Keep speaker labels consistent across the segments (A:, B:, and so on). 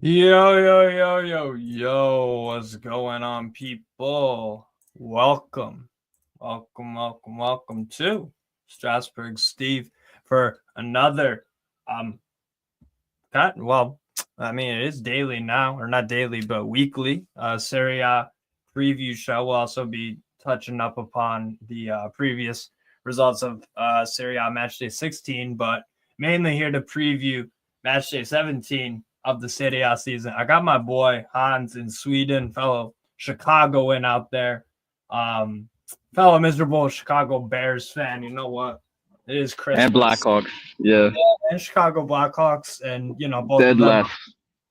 A: What's going on, people? Welcome to Strasbourg Steve for another well, I mean it is daily now, or not daily, but weekly Serie preview show. We'll also be touching up upon the previous results of Serie Matchday 16, but mainly here to preview Matchday 17 of the Serie A season. I got my boy Hans in Sweden, fellow Chicagoan out there, um, fellow miserable Chicago Bears fan. You know what? It is
B: And
A: Christmas.
B: Blackhawks. Yeah.
A: And Chicago Blackhawks, and
B: Dead last.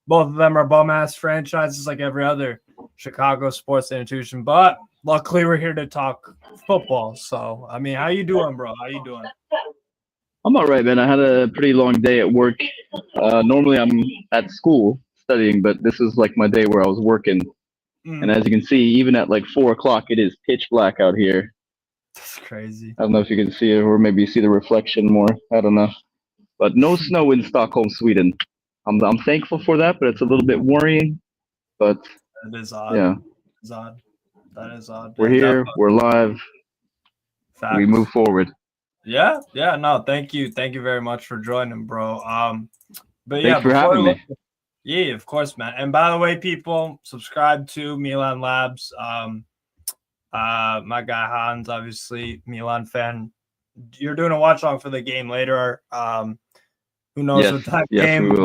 A: both of them are bum ass franchises like every other Chicago sports institution. But luckily, we're here to talk football. So, I mean, how you doing, bro? How you doing?
B: I'm all right, man. I had a pretty long day at work. Normally I'm at school studying, but this is like my day where I was working. And as you can see, even at like 4 o'clock, it is pitch black out here.
A: That's crazy.
B: I don't know if you can see it or maybe see the reflection more. I don't know. But no snow in Stockholm, Sweden. I'm thankful for that, but it's a little bit worrying. But
A: That is odd.
B: yeah,
A: It's odd. That is odd.
B: we're here. We're live.
A: Facts.
B: We move forward.
A: Yeah. No, thank you very much for joining, bro. But
B: Thanks for having me.
A: Yeah, of course, man. And by the way, people, subscribe to Milan Labs. My guy Hans, obviously Milan fan. You're doing a watch along for the game later. Who knows what that game?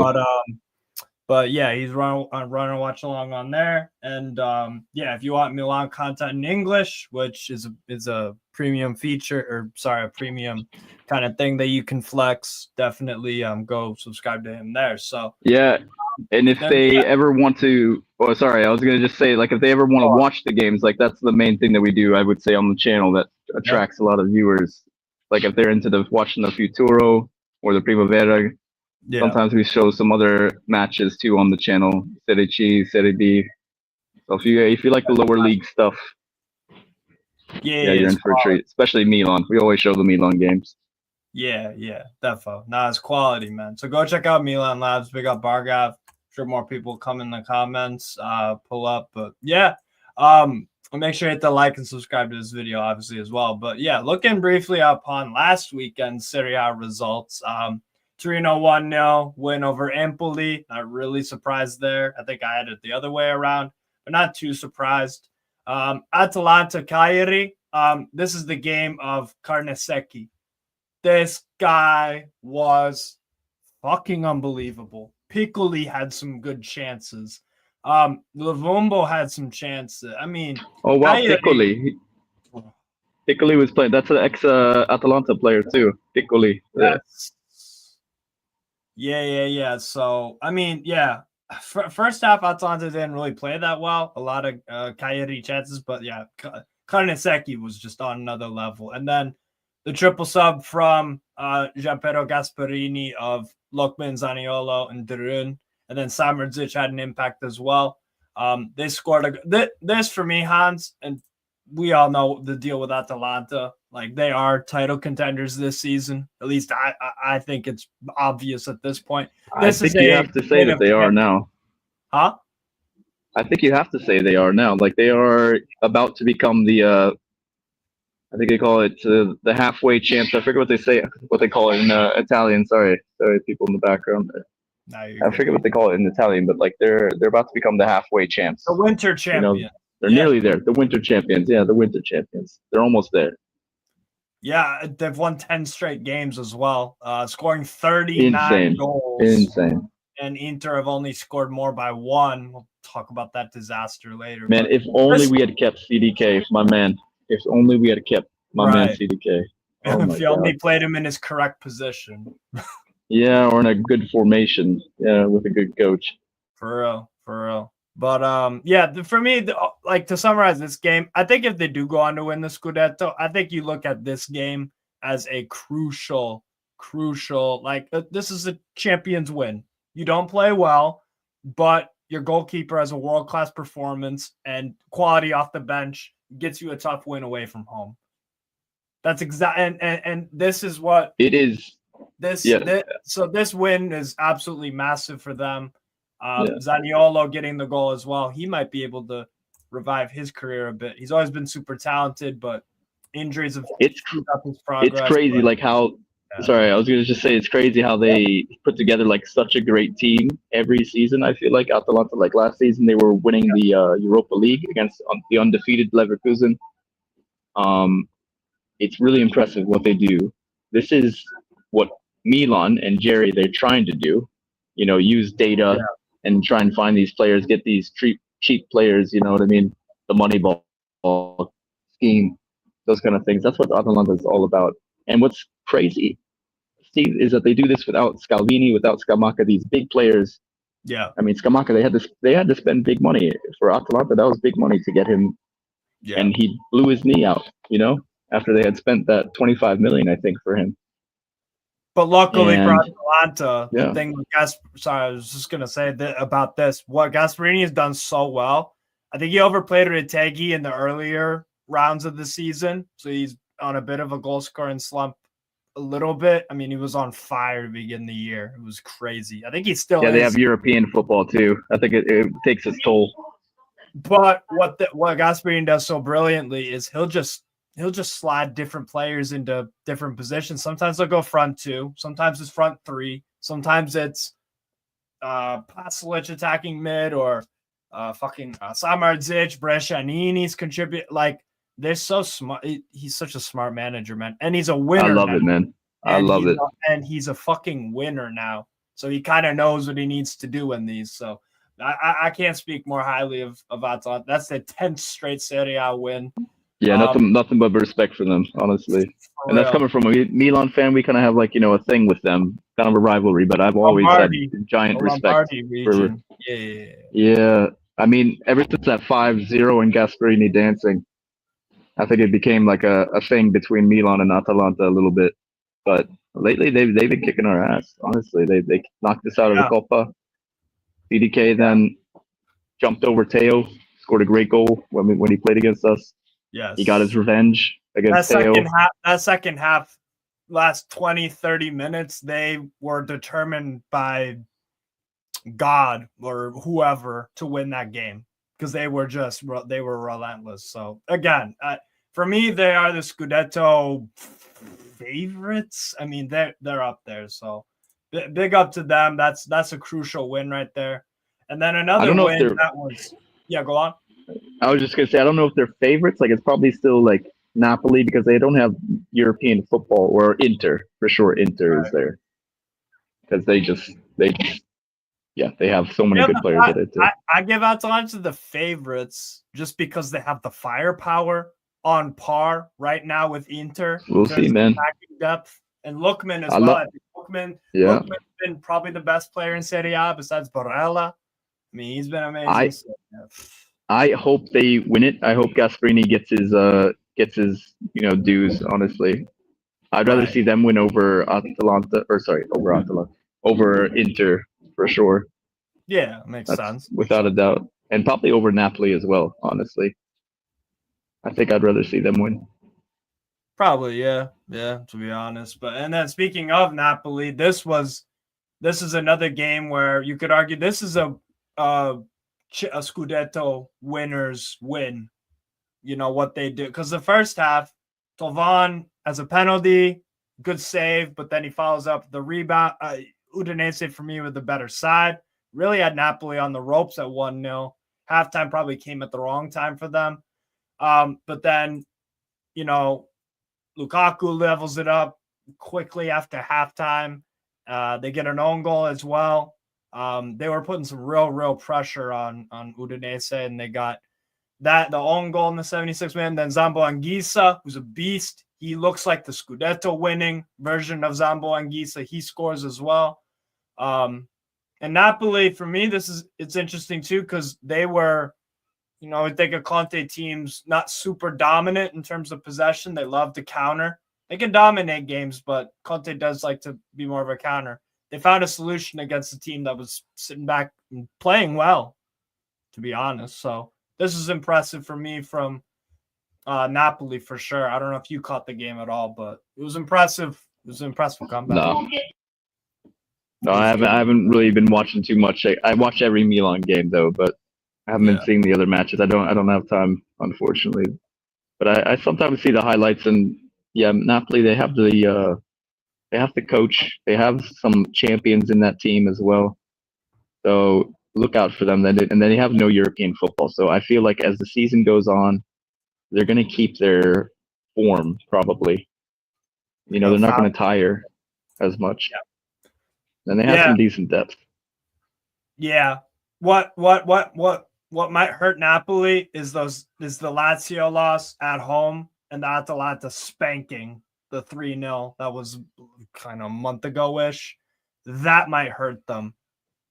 A: But yeah, he's running a watch along on there. And yeah, if you want Milan content in English, which is a premium feature, or sorry, a premium kind of thing that you can flex, definitely go subscribe to him there. So
B: yeah. And if they ever want to, oh, sorry, I was going to just say, like, if they ever want to watch the games, like, that's the main thing that we do, I would say, on the channel that attracts a lot of viewers. Like, if they're into watching the Futuro or the Primavera, sometimes we show some other matches, too, on the channel, Serie C, Serie B. So if you like the lower league stuff, you're in for a treat, especially Milan. We always show the Milan games.
A: Yeah, defo. Nah, it's quality, man. So go check out Milan Labs. Big up Bargav. Sure more people come in the comments, pull up. But yeah, make sure you hit the like and subscribe to this video, obviously, as well. But yeah, looking briefly upon last weekend's Serie A results. Torino 1-0 win over Empoli. Not really surprised there. I think I had it the other way around, but not too surprised. Atalanta Cagliari. This is the game of carne secchi. This guy was fucking unbelievable. Piccoli had some good chances. Lavumbo had some chances. I mean,
B: oh wow, Piccoli. Piccoli was playing. That's an ex Atalanta player too. Piccoli.
A: Yeah. So I mean, yeah. First half, Atalanta didn't really play that well. A lot of Cagliari chances, but yeah, carne secchi was just on another level. And then the triple sub from Gianpiero Gasparini of Lokman, Zaniolo, and Derun. And then Samardžić had an impact as well. They scored this for me, Hans, and we all know the deal with Atalanta. Like, they are title contenders this season. At least I think it's obvious at this point.
B: I think you have to say that they are now.
A: Huh?
B: I think you have to say they are now. Like, they are about to become the I think they call it the halfway champs. I forget what they call it in Italian. Sorry, people in the background. I forget what they call it in Italian, but like they're about to become the halfway champs.
A: The winter champion.
B: You know, they're nearly there. The winter champions. Yeah, the winter champions. They're almost there.
A: Yeah, they've won 10 straight games as well, scoring 39 goals.
B: Insane.
A: And Inter have only scored more by 1. We'll talk about that disaster later.
B: Man, if only we had kept CDK, my man. If only we had kept my man CDK.
A: Oh if you only played him in his correct position.
B: Yeah, or in a good formation. Yeah, with a good coach.
A: For real. But yeah, for me, like, to summarize this game, I think if they do go on to win the Scudetto, I think you look at this game as a crucial. Like, this is a champion's win. You don't play well, but your goalkeeper has a world-class performance and quality off the bench, gets you a tough win away from home. That's exactly, and this is what
B: it is.
A: So this win is absolutely massive for them. Zaniolo getting the goal as well. He might be able to revive his career a bit. He's always been super talented, but injuries have screwed up his progress.
B: It's crazy, like how. Yeah. Sorry, I was gonna just say it's crazy how they put together like such a great team every season. I feel like Atalanta, like last season, they were winning the Europa League against the undefeated Leverkusen. It's really impressive what they do. This is what Milan and Jerry they're trying to do. Use data and try and find these players, get these cheap players. You know what I mean? The Moneyball scheme, those kind of things. That's what Atalanta is all about. And what's crazy, Steve, is that they do this without Scalvini, without Scamacca, these big players.
A: Yeah.
B: I mean, Scamacca, they had to spend big money for Atalanta. That was big money to get him. Yeah. And he blew his knee out, after they had spent that 25 million, I think, for him.
A: But luckily for Atalanta, the thing with I was just going to say about this. What Gasperini has done so well, I think he overplayed Retegui in the earlier rounds of the season. So he's on a bit of a goal scoring slump a little bit. I mean, he was on fire to begin the year. It was crazy. I think he still is.
B: They have European football too. I think it takes its toll.
A: But what Gasperini does so brilliantly is he'll just slide different players into different positions. Sometimes they'll go front two. Sometimes it's front three. Sometimes it's Pasalic attacking mid or Samardzic, Brescianini's contribute. Like, they're so smart. He's such a smart manager, man. And he's a winner.
B: I love it, man. I love it.
A: And he's a fucking winner now. So he kind of knows what he needs to do in these. So I can't speak more highly of Atalanta. That's the 10th straight Serie A win.
B: Yeah, nothing but respect for them, honestly. And that's coming from a Milan fan. We kind of have a thing with them, kind of a rivalry. But I've always had giant respect for. Yeah. I mean, ever since that 5-0 and Gasperini dancing, I think it became like a thing between Milan and Atalanta a little bit. But lately, they've been kicking our ass. Honestly, they knocked us out of the Coppa. CDK then jumped over Teo, scored a great goal when he played against us.
A: Yes.
B: He got his revenge against Teo.
A: That second half, last 20, 30 minutes, they were determined by God or whoever to win that game because they were relentless. So again, for me, they are the Scudetto favorites. I mean, they're up there. So big up to them. That's a crucial win right there. And then another win that was go on.
B: I was just gonna say I don't know if they're favorites. Like, it's probably still like Napoli because they don't have European football, or Inter for sure. Inter is there because they have so many good players at it too.
A: I give Atalanta the favorites just because they have the firepower on par right now with Inter.
B: We'll see, man.
A: Depth and Lookman as well. I think Lookman's been probably the best player in Serie A besides Barella. I mean, he's been amazing.
B: I hope they win it. I hope Gasperini gets his dues. Honestly, I'd rather see them win over Inter for sure.
A: Yeah, makes sense
B: without a doubt, and probably over Napoli as well. Honestly, I think I'd rather see them win.
A: Probably, yeah. To be honest, and then speaking of Napoli, this is another game where you could argue this is a Scudetto winners win. You know what they do, because the first half, Tovan has a penalty, good save, but then he follows up the rebound. Udinese for me with the better side. Really had Napoli on the ropes at 1-0. Halftime probably came at the wrong time for them. But then, Lukaku levels it up quickly after halftime. They get an own goal as well. They were putting some real pressure on Udinese, and they got the own goal in the 76th minute. Then Zambo Anguissa, who's a beast. He looks like the Scudetto winning version of Zambo Anguissa. He scores as well. And Napoli, for me, it's interesting too, because they were, I think a Conte team's not super dominant in terms of possession. They love to counter. They can dominate games, but Conte does like to be more of a counter. They found a solution against a team that was sitting back and playing well, to be honest. So this is impressive for me from Napoli for sure. I don't know if you caught the game at all, but it was impressive. It was an impressive comeback.
B: No. No, I haven't really been watching too much. I watch every Milan game though, but I haven't been seeing the other matches. I don't have time, unfortunately. But I sometimes see the highlights, and yeah, Napoli they have the coach, they have some champions in that team as well. So look out for them. And then they have no European football. So I feel like as the season goes on, they're going to keep their form probably. You know, they're not going to tire as much. Yeah. And they have some decent depth.
A: Yeah. What might hurt Napoli is the Lazio loss at home and the Atalanta spanking the 3-0 that was kind of a month ago-ish. That might hurt them.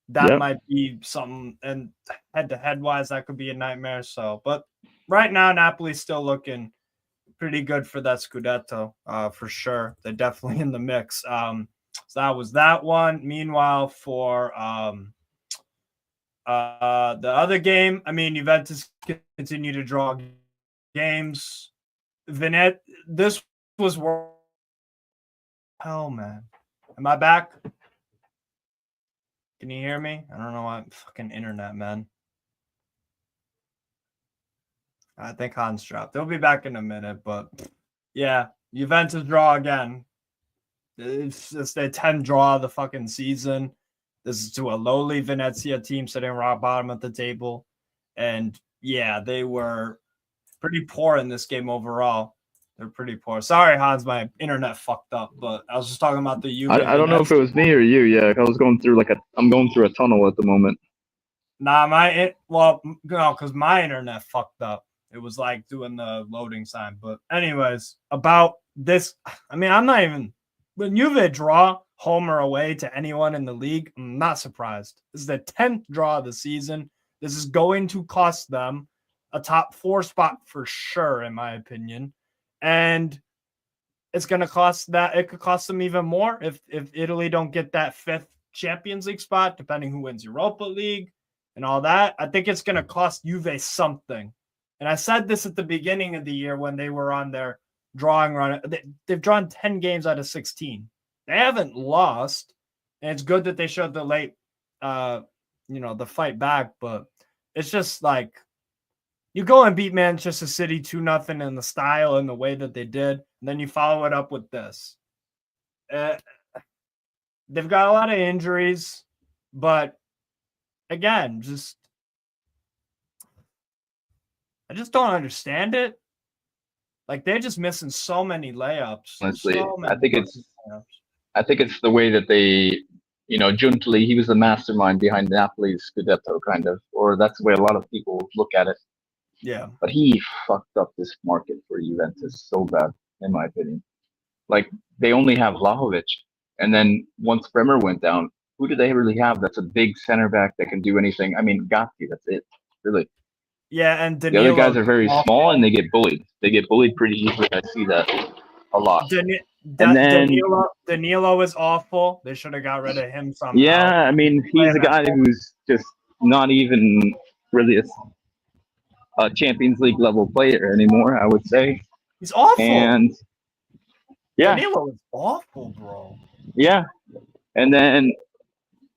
A: That might be something, and head-to-head wise, that could be a nightmare. So, but right now, Napoli's still looking pretty good for that Scudetto, for sure. They're definitely in the mix. So that was that one. Meanwhile, for the other game, I mean, Juventus continue to draw games. This was hell, man. Am I back? Can you hear me? I don't know why. Fucking internet, man. I think Hans dropped. They'll be back in a minute, but yeah, Juventus draw again. It's just their 10th draw of the fucking season. This is to a lowly Venezia team sitting rock bottom of the table. And yeah, they were pretty poor in this game overall. They're pretty poor. Sorry, Hans, my internet fucked up, but I was just talking about the Juve.
B: I don't know if it was me or you. Yeah, I was going through I'm going through a tunnel at the moment.
A: Nah, because my internet fucked up. It was like doing the loading sign. But anyways, about this, I mean, I'm not even when Juve draw home or away to anyone in the league, I'm not surprised. This is the 10th draw of the season. This is going to cost them a top 4 spot for sure, in my opinion. And it's going to cost that. It could cost them even more if Italy don't get that 5th Champions League spot, depending who wins Europa League and all that. I think it's going to cost Juve something. And I said this at the beginning of the year when they were on their drawing run. They've drawn 10 games out of 16. They haven't lost. And it's good that they showed the late, the fight back. But it's just like, you go and beat Manchester City 2-0 in the style and the way that they did, and then you follow it up with this. They've got a lot of injuries, but again, I just don't understand it. Like, they're just missing so many layups.
B: Honestly, I think it's the way that they, Giuntoli, he was the mastermind behind Napoli's Scudetto, kind of, or that's the way a lot of people look at it.
A: Yeah.
B: But he fucked up this market for Juventus so bad, in my opinion. Like, they only have Vlahovic. And then once Bremer went down, who do they really have that's a big center back that can do anything? I mean, Gatti, that's it, really.
A: Yeah, and
B: Danilo, the other guys are very small and they get bullied. They get bullied pretty easily. I see that a lot.
A: Danilo is awful. They should have got rid of him somehow.
B: Yeah, I mean, he's a guy who's just not even really a Champions League level player anymore, I would say.
A: He's awful.
B: And yeah,
A: Danilo is awful, bro.
B: Yeah, and then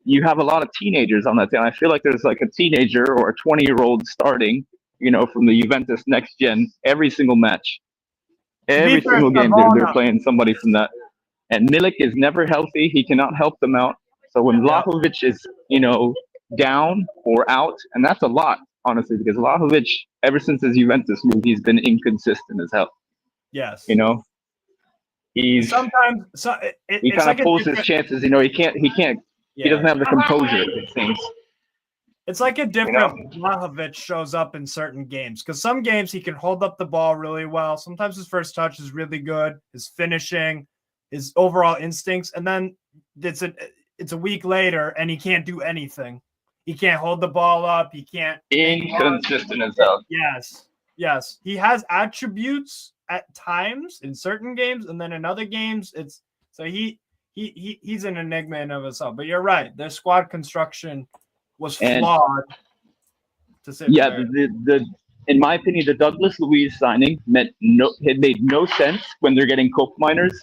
B: you have a lot of teenagers on that team. I feel like there's like a teenager or a 20-year-old starting, from the Juventus next gen every single match, every single game. They're playing somebody from that. And Milik is never healthy. He cannot help them out. So when Vlahovic is, down or out, and that's a lot, honestly, because Vlahovic, ever since his Juventus move, he's been inconsistent as hell.
A: Yes.
B: He's
A: sometimes
B: he kind of pulls his chances. He doesn't have the composure, it seems.
A: It's like a different Vlahovic shows up in certain games, because some games he can hold up the ball really well. Sometimes his first touch is really good, his finishing, his overall instincts, and then it's a week later and he can't do anything. He can't hold the ball up. He can't.
B: Inconsistent as hell.
A: Yes. He has attributes at times in certain games, and then in other games, he's an enigma in of himself. But you're right. Their squad construction was flawed.
B: In my opinion, the Douglas Luiz signing made no sense when they're getting coke miners.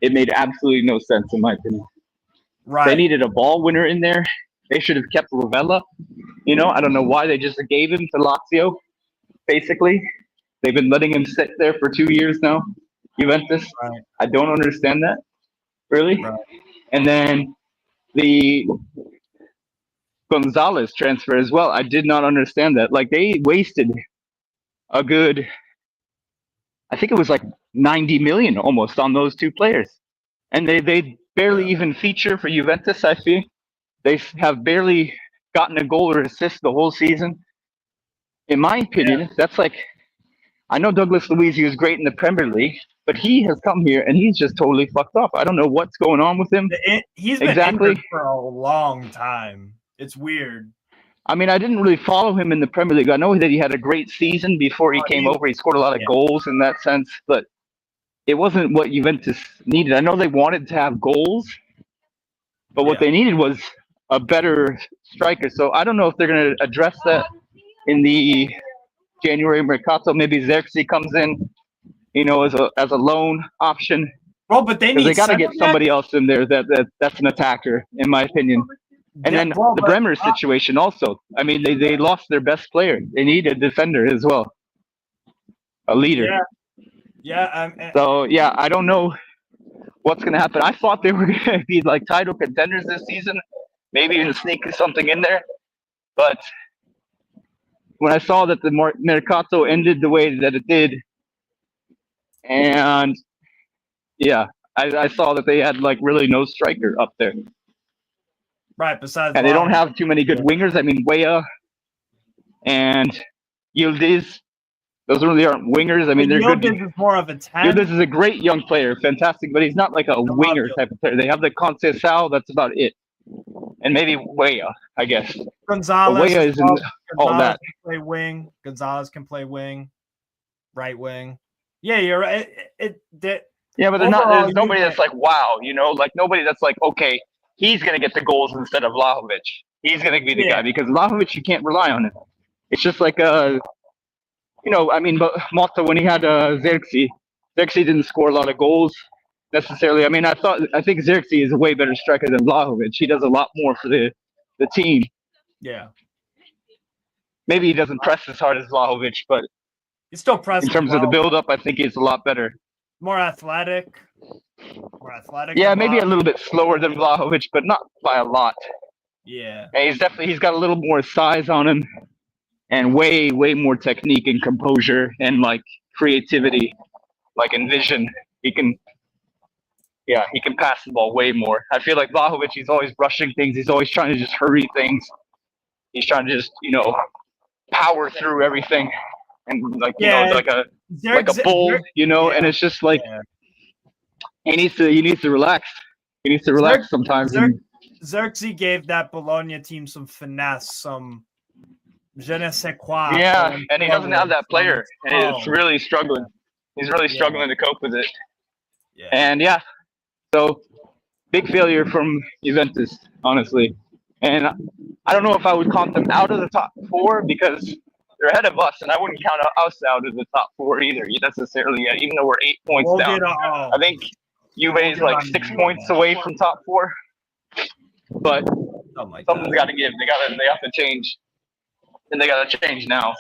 B: It made absolutely no sense in my opinion.
A: Right.
B: They needed a ball winner in there. They should have kept Rovella. I don't know why they just gave him to Lazio, basically. They've been letting him sit there for 2 years now, Juventus.
A: Right.
B: I don't understand that, really.
A: Right.
B: And then the Gonzalez transfer as well. I did not understand that. Like, they wasted a good, I think it was like 90 million almost on those two players. And they barely even feature for Juventus, I feel. They have barely gotten a goal or assist the whole season. In my opinion, that's like, I know Douglas Luiz, he was great in the Premier League, but he has come here and he's just totally fucked up. I don't know what's going on with him.
A: He's been injured for a long time. It's weird.
B: I mean, I didn't really follow him in the Premier League. I know that he had a great season before he came over. He scored a lot of goals in that sense, but it wasn't what Juventus needed. I know they wanted to have goals, but what they needed was a better striker. So I don't know if they're going to address that in the January Mercato. Maybe Xerxes comes in, as a loan option.
A: Bro, but they
B: got to get somebody else in there that's an attacker, in my opinion. And then the Bremer situation also. I mean, they lost their best player. They need a defender as well, a leader.
A: Yeah.
B: So yeah, I don't know what's going to happen. I thought they were going to be like title contenders this season, maybe even sneak something in there. But when I saw that the Mercato ended the way that it did, and yeah, I saw that they had like really no striker up there.
A: Right, besides
B: and they don't have too many good wingers. I mean, Weah and Yildiz, those really aren't wingers. I mean, they're good.
A: Yildiz is more of a 10.
B: Yildiz is a great young player, fantastic, but he's not like a winger type of player. They have the Conceição, that's about it. And maybe Weah, I guess.
A: Gonzalez.
B: Weah isn't all that.
A: Gonzalez can play wing, right wing. Yeah, you're right.
B: Yeah, but there's nobody that's like, wow, like nobody that's like, okay, he's going to get the goals instead of Vlahovic. He's going to be the guy, because Vlahovic, you can't rely on him. It's just like, I mean, but Motta, when he had Xerxes didn't score a lot of goals necessarily. I mean, I think Xerxes is a way better striker than Vlahovic. He does a lot more for the team.
A: Yeah.
B: Maybe he doesn't press as hard as Vlahovic, but
A: he's still pressing.
B: In terms of the build-up, I think he's a lot better.
A: More athletic.
B: Yeah, maybe a little bit slower than Vlahovic, but not by a lot.
A: Yeah.
B: And he's got a little more size on him, and way more technique and composure and like creativity, like and vision. He can pass the ball way more. I feel like Vlahovic, he's always rushing things. He's always trying to just hurry things. He's trying to just power through everything, and like like a bull, and it's just like. He needs to relax. He needs to relax sometimes.
A: Xerxes gave that Bologna team some finesse, some je ne sais quoi.
B: Yeah, and he doesn't have that player. And it's really struggling. He's really struggling to cope with it.
A: Yeah.
B: And so big failure from Juventus, honestly. And I don't know if I would count them out of the top 4 because they're ahead of us, and I wouldn't count us out of the top 4 either necessarily yet, even though we're 8 points down. I think Juve is like 6 points away from top 4, but something's got to give. They have to change, and they got to change now.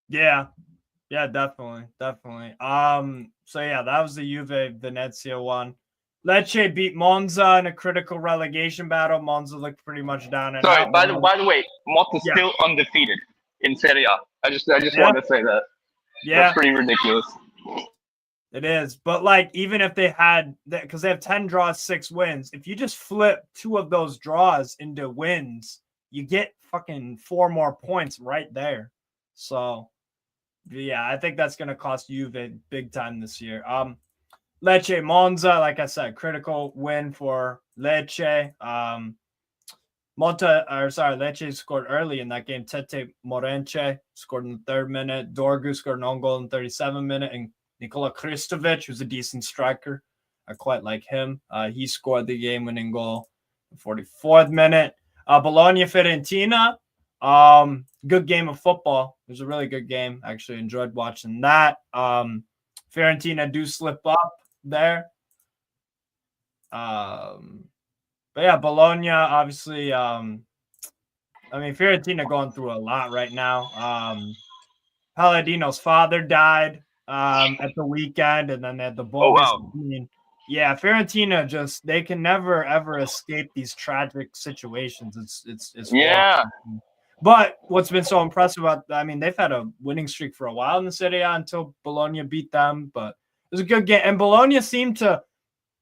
A: Yeah, definitely. So yeah, that was the Juve Venezia one. Lecce beat Monza in a critical relegation battle. Monza looked pretty much down and
B: Sorry,
A: out.
B: by the way, Motta's still undefeated in Serie A. I just wanted to say that. Yeah, that's pretty ridiculous.
A: It is, but like even if they had that, because they have 10 draws, 6 wins. If you just flip 2 of those draws into wins, you get fucking 4 more points right there. So, yeah, I think that's gonna cost Juve big time this year. Lecce Monza, like I said, critical win for Lecce. Lecce scored early in that game. Tete Morenche scored in the 3rd minute. Dorgu scored an own goal in the 37th minute, and Nikola Kristovic, who's a decent striker. I quite like him. He scored the game-winning goal in the 44th minute. Bologna Fiorentina, good game of football. It was a really good game. I actually enjoyed watching that. Fiorentina do slip up there. But yeah, Bologna obviously. I mean, Fiorentina going through a lot right now. Palladino's father died at the weekend, and then they had the
B: Oh
A: bogus.
B: wow.
A: I mean, yeah, Fiorentina just they can never ever escape these tragic situations. It's
B: Yeah.
A: horrible. But what's been so impressive about, I mean, they've had a winning streak for a while in the Serie until Bologna beat them, but it was a good game. And Bologna seemed to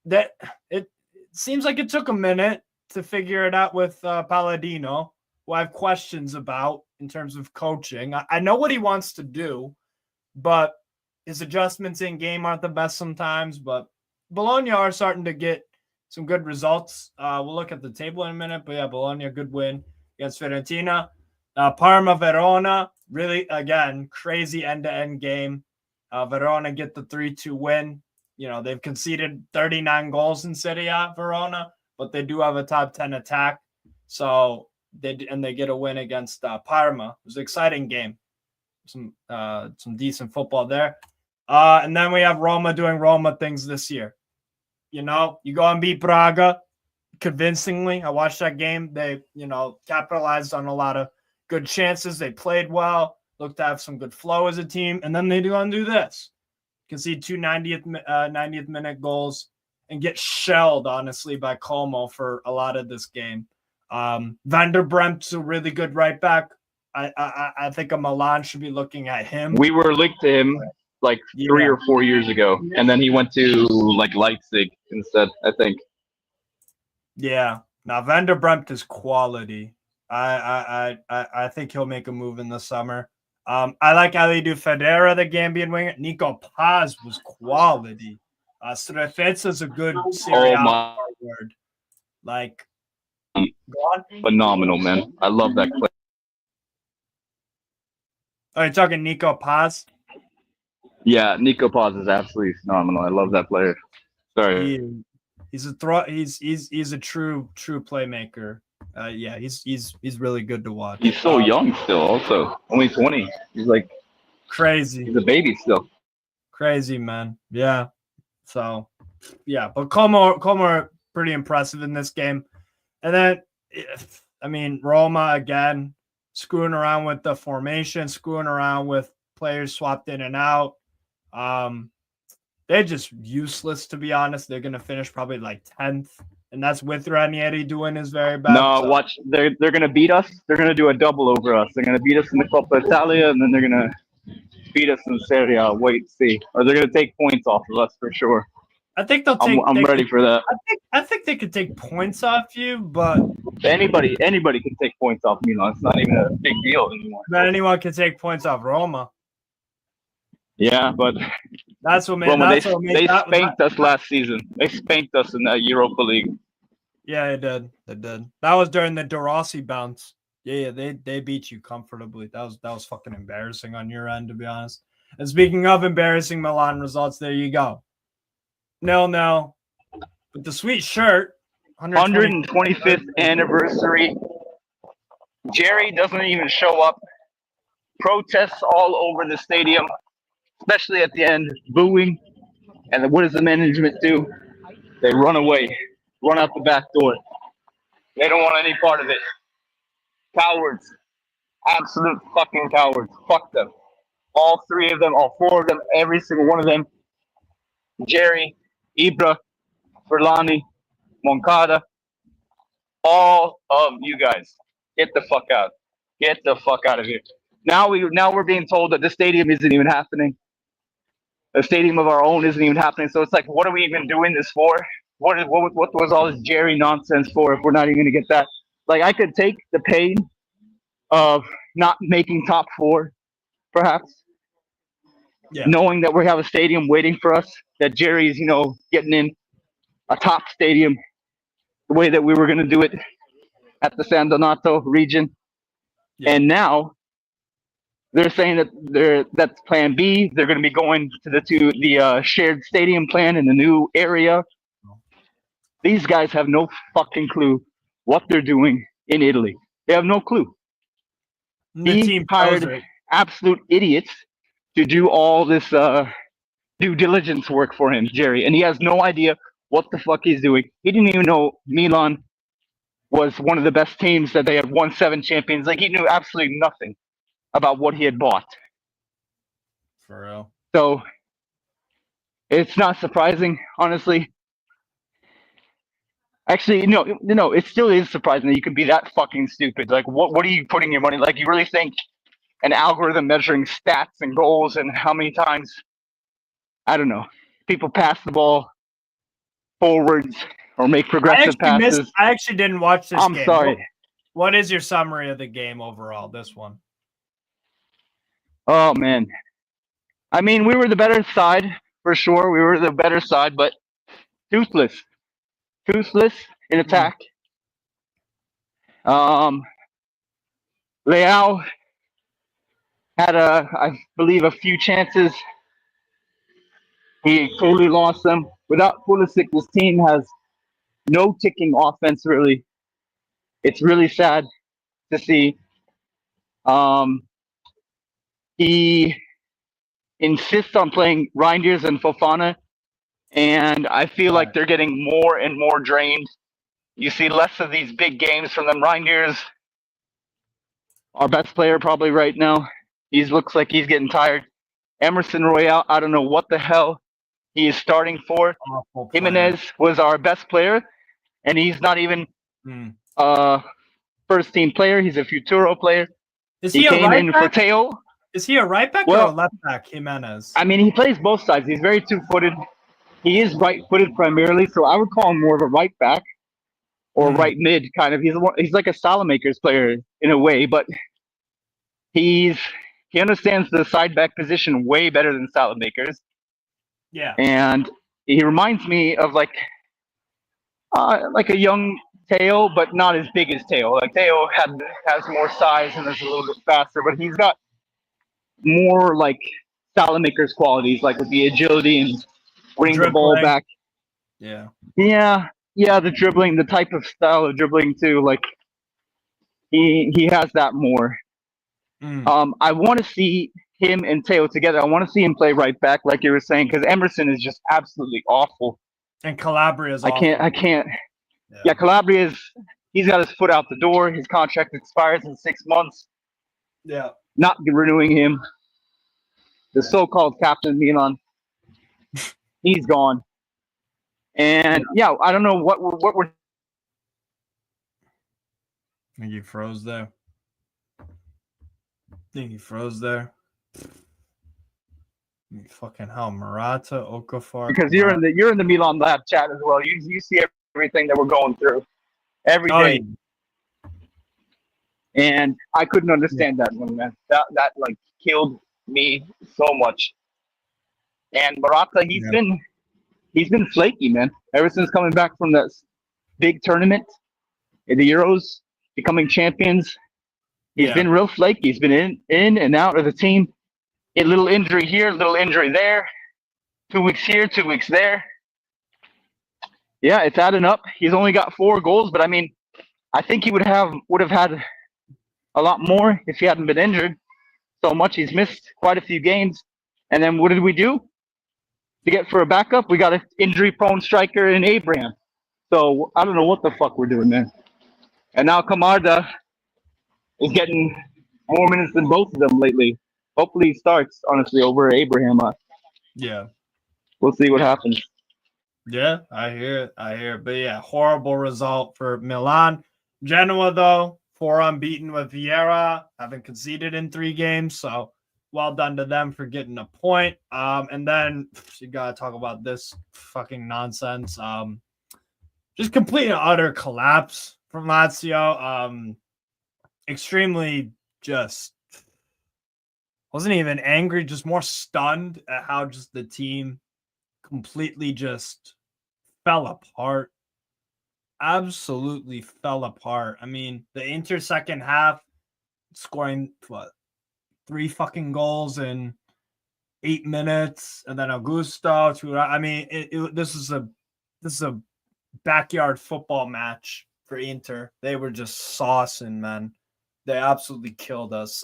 A: that it seems like it took a minute to figure it out with Palladino, who I have questions about in terms of coaching. I know what he wants to do, but his adjustments in game aren't the best sometimes. But Bologna are starting to get some good results. We'll look at the table in a minute, but yeah, Bologna, good win against Fiorentina. Parma, Verona, really, again, crazy end-to-end game. Verona get the 3-2 win. You know, they've conceded 39 goals in Serie A, Verona, but they do have a top 10 attack. So they get a win against Parma. It was an exciting game. Some decent football there. And then we have Roma doing Roma things this year. You know, you go and beat Braga convincingly. I watched that game. They, capitalized on a lot of good chances. They played well, looked to have some good flow as a team. And then they do undo this. Concede two 90th minute goals and get shelled, honestly, by Como for a lot of this game. Van der Bremt's a really good right back. I think a Milan should be looking at him.
B: We were linked to him like 3 or 4 years ago, and then he went to like Leipzig instead, I think.
A: Yeah. Now Van der Bremt is quality. I think he'll make a move in the summer. I like Alidu Federa, the Gambian winger. Nico Paz was quality. Strefezza's a good Serie A forward. Like,
B: phenomenal, man. I love that play.
A: Are you talking Nico Paz?
B: Yeah, Nico Paz is absolutely phenomenal. I love that player. Sorry.
A: He's a true playmaker. Yeah, he's really good to watch.
B: He's so young still, also only 20. He's like
A: crazy.
B: He's a baby still.
A: Crazy, man. Yeah. So, yeah, but Como are pretty impressive in this game. And then, I mean, Roma again screwing around with the formation, screwing around with players swapped in and out. They're just useless, to be honest. They're going to finish probably like 10th. And that's with Ranieri doing his very best.
B: No, watch. They're going to beat us. They're going to do a double over us. They're going to beat us in the Coppa Italia, and then they're going to beat us in Serie. Wait and see. Or they're going to take points off of us for sure.
A: I think they'll take.
B: I'm ready for that.
A: I think they could take points off you, but
B: anybody can take points off Milan. It's not even a big deal anymore.
A: But anyone can take points off Roma.
B: Yeah, but
A: that's what made
B: Roma. They spanked us last season. They spanked us in that Europa League.
A: Yeah, they did. That was during the De Rossi bounce. Yeah, they beat you comfortably. That was fucking embarrassing on your end, to be honest. And speaking of embarrassing Milan results, there you go. 0-0. But the sweet shirt.
B: 125th anniversary. Jerry doesn't even show up. Protests all over the stadium, especially at the end, booing. And then what does the management do? They run away, run out the back door. They don't want any part of it. Cowards. Absolute fucking cowards. Fuck them. All three of them, all four of them, every single one of them. Jerry, Ibra, Verlani, Moncada, all of you guys, get the fuck out. Get the fuck out of here. Now we're being told that the stadium isn't even happening. A stadium of our own isn't even happening. So it's like, what are we even doing this for? What was all this Jerry nonsense for if we're not even going to get that? Like, I could take the pain of not making top four, perhaps, knowing that we have a stadium waiting for us, that Jerry's, getting in a top stadium, the way that we were going to do it at the San Donato region. Yeah. And now they're saying that that's plan B. They're going to be going to the shared stadium plan in the new area. These guys have no fucking clue what they're doing in Italy. They have no clue.
A: The team
B: hired absolute idiots to do all this due diligence work for him, Jerry, and he has no idea what the fuck he's doing. He didn't even know Milan was one of the best teams, that they had won 7 Champions League. He knew absolutely nothing about what he had bought.
A: For real.
B: So it's not surprising, honestly. Actually, no, it still is surprising that you could be that fucking stupid. Like, what are you putting your money? Like, you really think an algorithm measuring stats and goals and how many times, I don't know, people pass the ball forwards or make progressive passes?
A: I actually didn't watch this
B: I'm
A: game.
B: sorry.
A: What is your summary of the game overall, this one?
B: Oh, man. I mean, we were the better side, for sure. We were the better side, but toothless in attack. Leao had I believe, a few chances. He totally lost them. Without Pulisic, this team has no ticking offense, really. It's really sad to see. He insists on playing Reinders and Fofana, and I feel like they're getting more and more drained. You see less of these big games from them. Reinders, our best player probably right now, he looks like he's getting tired. Emerson Royale, I don't know what the hell he is starting for. Jimenez was our best player, and he's not even first team player. He's a Futuro player. He came in for Teo.
A: Is he a right back or a left back, Jimenez?
B: I mean, he plays both sides. He's very two-footed. He is right-footed primarily, so I would call him more of a right back or right mid kind of. He's like a Salamakers player in a way, but he understands the side back position way better than Salamakers.
A: Yeah,
B: and he reminds me of like a young Teo, but not as big as Teo. Like Teo has more size and is a little bit faster, but he's got more like Salamakers qualities, like with the agility and winning the ball back.
A: Yeah,
B: the dribbling, the type of style of dribbling too. Like he has that more. I want to see him and Teo together. I want to see him play right back, like you were saying, because Emerson is just absolutely awful.
A: And Calabria is awful.
B: I can't. Yeah, Calabria he's got his foot out the door. His contract expires in 6 months.
A: Yeah.
B: Not renewing him. The so-called captain Milan, he's gone. And I don't know what we're.
A: I think he froze there. Fucking hell, Morata, Okafor.
B: Because you're in the Milan Lab chat as well. You see everything that we're going through every day. And I couldn't understand that one, man. That like killed me so much. And Morata, he's been flaky, man. Ever since coming back from that big tournament in the Euros, becoming champions, he's been real flaky. He's been in and out of the team. A little injury here, a little injury there. 2 weeks here, 2 weeks there. Yeah, it's adding up. He's only got 4 goals, but I mean, I think he would have had a lot more if he hadn't been injured so much. He's missed quite a few games. And then what did we do? To get for a backup, we got an injury-prone striker in Abraham. So I don't know what the fuck we're doing, man. And now Kamada is getting more minutes than both of them lately. Hopefully he starts, honestly, over Abraham.
A: Yeah.
B: We'll see what happens.
A: Yeah, I hear it. But yeah, horrible result for Milan. Genoa, though, 4 unbeaten with Vieira, haven't conceded in 3 games. So well done to them for getting a point. And then you got to talk about this fucking nonsense. Just complete and utter collapse from Lazio. Extremely just wasn't even angry, just more stunned at how just the team completely just fell apart. Absolutely fell apart. I mean, the Inter second half scoring 3 fucking goals in 8 minutes, and then Augusto. I mean, this is a backyard football match for Inter. They were just saucing, man. They absolutely killed us.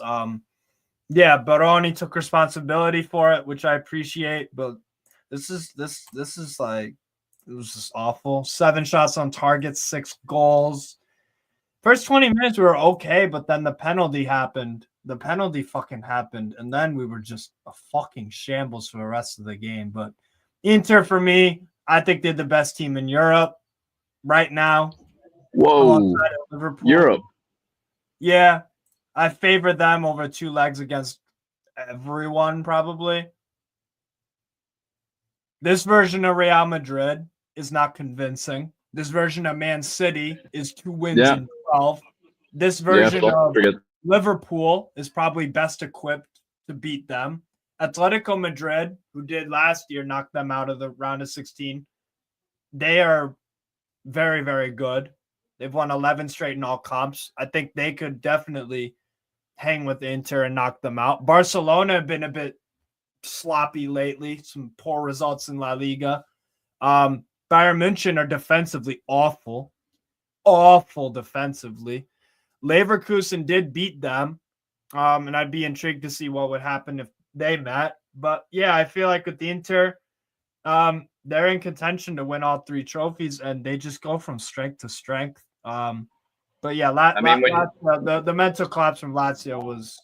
A: Yeah, Baroni took responsibility for it, which I appreciate, but this is like, it was just awful. 7 shots on target, 6 goals. First 20 minutes we were okay, but then the penalty happened. The penalty fucking happened, and then we were just a fucking shambles for the rest of the game. But Inter, for me, I think they're the best team in Europe right now.
B: Whoa,
A: Alongside of Liverpool.
B: Europe.
A: Yeah, I favor them over two legs against everyone, probably. This version of Real Madrid is not convincing. This version of Man City is 2 wins in 12. This version of Liverpool is probably best equipped to beat them. Atletico Madrid, who did last year, knocked them out of the round of 16. They are very, very good. They've won 11 straight in all comps. I think they could definitely hang with Inter and knock them out. Barcelona have been a bit sloppy lately. Some poor results in La Liga. Bayern München are defensively awful defensively. Leverkusen did beat them, and I'd be intrigued to see what would happen if they met. But yeah, I feel like with the Inter, they're in contention to win all 3 trophies, and they just go from strength to strength. But yeah, the mental collapse from Lazio was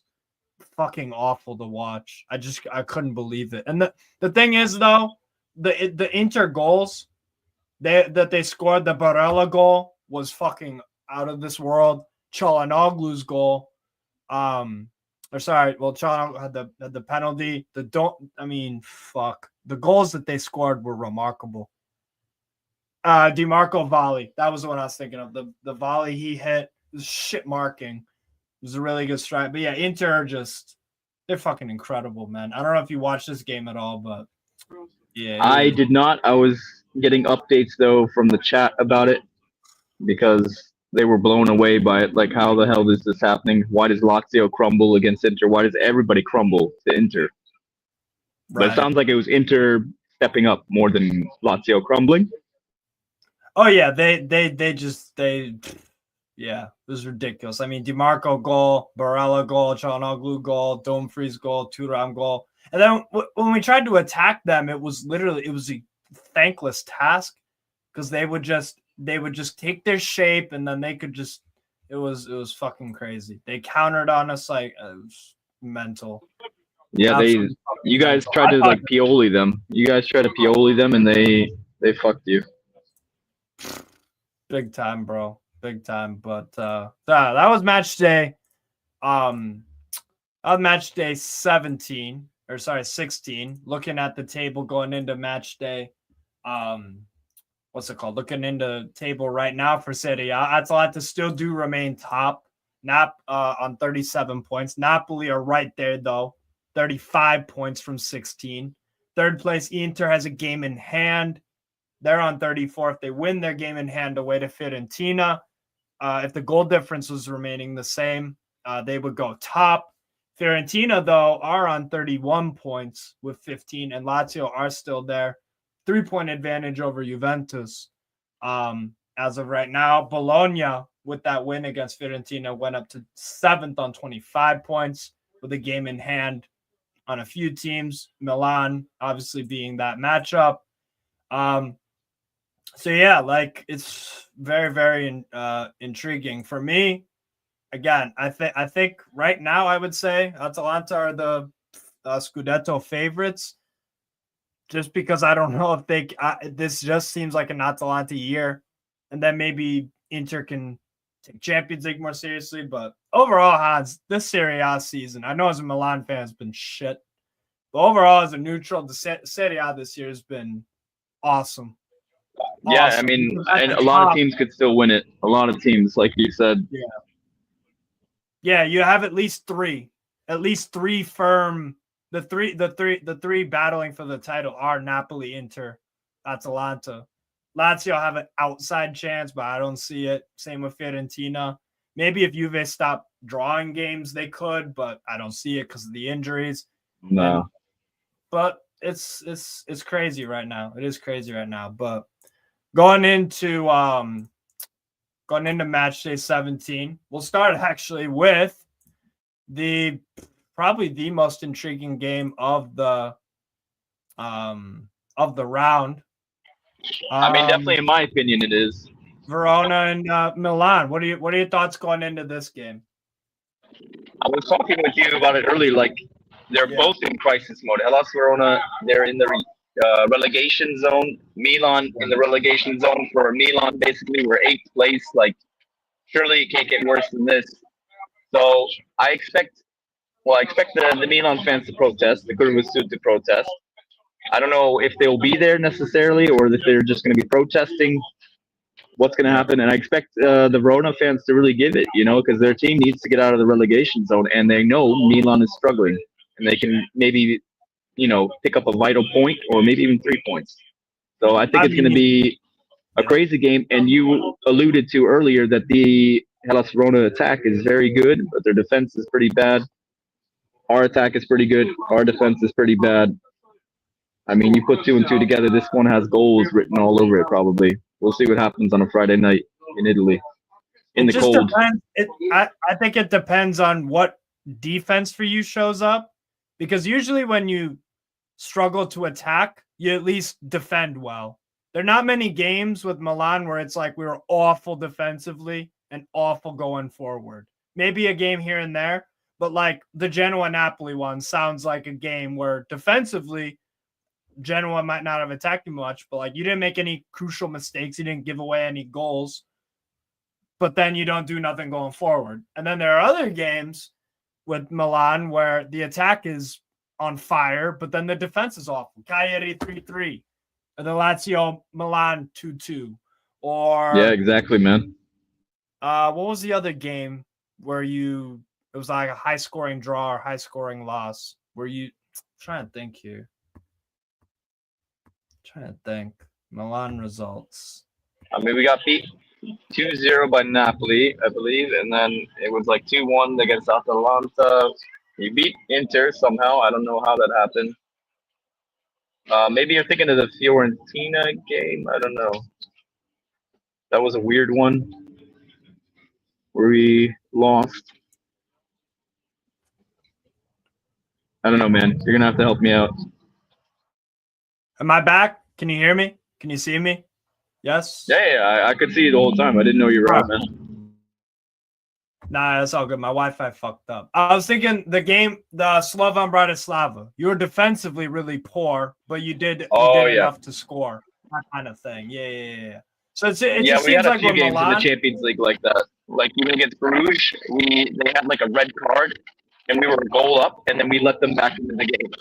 A: fucking awful to watch. I couldn't believe it. And the thing is, though, the Inter goals that they scored, the Barella goal was fucking out of this world. Çalhanoğlu's goal, Çalhanoğlu had the penalty. The goals that they scored were remarkable. DiMarco volley, that was the one I was thinking of. The volley he hit was shit marking. It was a really good strike. But yeah, Inter they're fucking incredible, man. I don't know if you watched this game at all, but yeah.
B: I did not. I was getting updates though from the chat about it because they were blown away by it. Like, how the hell is this happening? Why does Lazio crumble against Inter? Why does everybody crumble to Inter? Right. But it sounds like it was Inter stepping up more than Lazio crumbling.
A: Oh yeah, yeah, it was ridiculous. I mean, DiMarco goal, Barella goal, Çalhanoğlu goal, Dumfries goal, Thuram goal. And then when we tried to attack them, it was a thankless task because they would just take their shape and then they could just it was fucking crazy. They countered on us like it was mental.
B: Yeah, you guys tried to like Pioli them. You guys tried to Pioli them and they fucked you.
A: Big time, bro. Big time. But that was match day. Match day 16. Looking at the table going into match day. What's it called? Looking into table right now for Serie. Atalanta still do remain top. On 37 points. Napoli are right there though. 35 points from 16. Third place, Inter has a game in hand. They're on 34. If they win their game in hand away to Fiorentina, if the goal difference was remaining the same, they would go top. Fiorentina, though, are on 31 points with 15, and Lazio are still there. 3-point advantage over Juventus as of right now. Bologna, with that win against Fiorentina, went up to 7th on 25 points with a game in hand on a few teams. Milan, obviously, being that matchup. So yeah, like it's very, very intriguing for me. Again, I think right now I would say Atalanta are the Scudetto favorites, just because I don't know if this just seems like an Atalanta year, and then maybe Inter can take Champions League more seriously. But overall, Hans, this Serie A season, I know as a Milan fan, has been shit, but overall as a neutral, the Serie A this year has been awesome.
B: Yeah, awesome. I mean, and a lot of teams could still win it. A lot of teams, like you said.
A: Yeah, you have at least three firm. The three battling for the title are Napoli, Inter, Atalanta. Lazio have an outside chance, but I don't see it. Same with Fiorentina. Maybe if Juve stop drawing games, they could, but I don't see it because of the injuries.
B: No.
A: But it's crazy right now. It is crazy right now. But going into match day 17, we'll start actually with probably the most intriguing game of the round.
B: I mean, definitely in my opinion, it is.
A: Verona and Milan. What are your thoughts going into this game?
C: I was talking with you about it earlier. Like they're both in crisis mode. Hellas Verona, they're in the relegation zone. Milan in the relegation zone. For Milan, basically, we're eighth place. Like surely it can't get worse than this. So I expect, I expect the Milan fans to protest, the Kurvasud to protest. I don't know if they'll be there necessarily or if they're just going to be protesting. What's going to happen? And I expect the Verona fans to really give it, because their team needs to get out of the relegation zone, and they know Milan is struggling, and they can maybe, pick up a vital point or maybe even 3 points. So I think it's going to be a crazy game. And you alluded to earlier that the Hellas Verona attack is very good, but their defense is pretty bad. Our attack is pretty good. Our defense is pretty bad. I mean, you put two and two together, this one has goals written all over it, probably. We'll see what happens on a Friday night in Italy. In the cold.
A: Depends. I think it depends on what defense for you shows up. Because usually when you struggle to attack, you at least defend well. There are not many games with Milan where it's like we were awful defensively and awful going forward. Maybe a game here and there, but like the Genoa-Napoli one sounds like a game where defensively Genoa might not have attacked you much, but like you didn't make any crucial mistakes. You didn't give away any goals, but then you don't do nothing going forward. And then there are other games with Milan where the attack is on fire, but then the defense is awful. Cagliari 3-3, and the Lazio Milan 2-2. Or
B: yeah, exactly, man.
A: What was the other game where it was like a high scoring draw or high scoring loss? I'm trying to think here. Milan results.
C: I mean, we got beat 2-0 by Napoli, I believe, and then it was like 2-1 against Atalanta. You beat Inter somehow. I don't know how that happened. Maybe you're thinking of the Fiorentina game. I don't know. That was a weird one where we lost. I don't know, man. You're gonna have to help me out.
A: Am I back? Can you hear me? Can you see me? Yes?
C: Yeah, I could see you the whole time. I didn't know you were out, man.
A: Nah, that's all good. My Wi-Fi fucked up. I was thinking the Slovan Bratislava. You were defensively really poor, but you did enough to score. That kind of thing. Yeah. So it just
C: we
A: seems
C: had a
A: like
C: few games
A: Milan,
C: in the Champions League like that. Like even against Bruges, they had like a red card, and we were a goal up, and then we let them back into the game.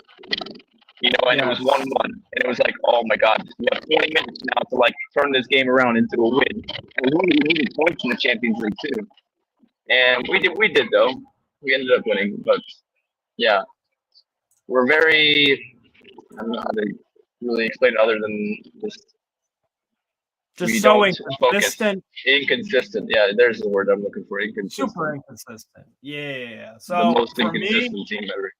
C: And it was 1-1, and it was like, oh my god, we have 20 minutes now to like turn this game around into a win. And we needed points in the Champions League too, and we did though. We ended up winning, but yeah, we're very. I don't know how to really explain it other than
A: just so inconsistent.
C: Inconsistent. Yeah, there's the word I'm looking for. Inconsistent.
A: Super inconsistent. Yeah. So
C: the most inconsistent team ever.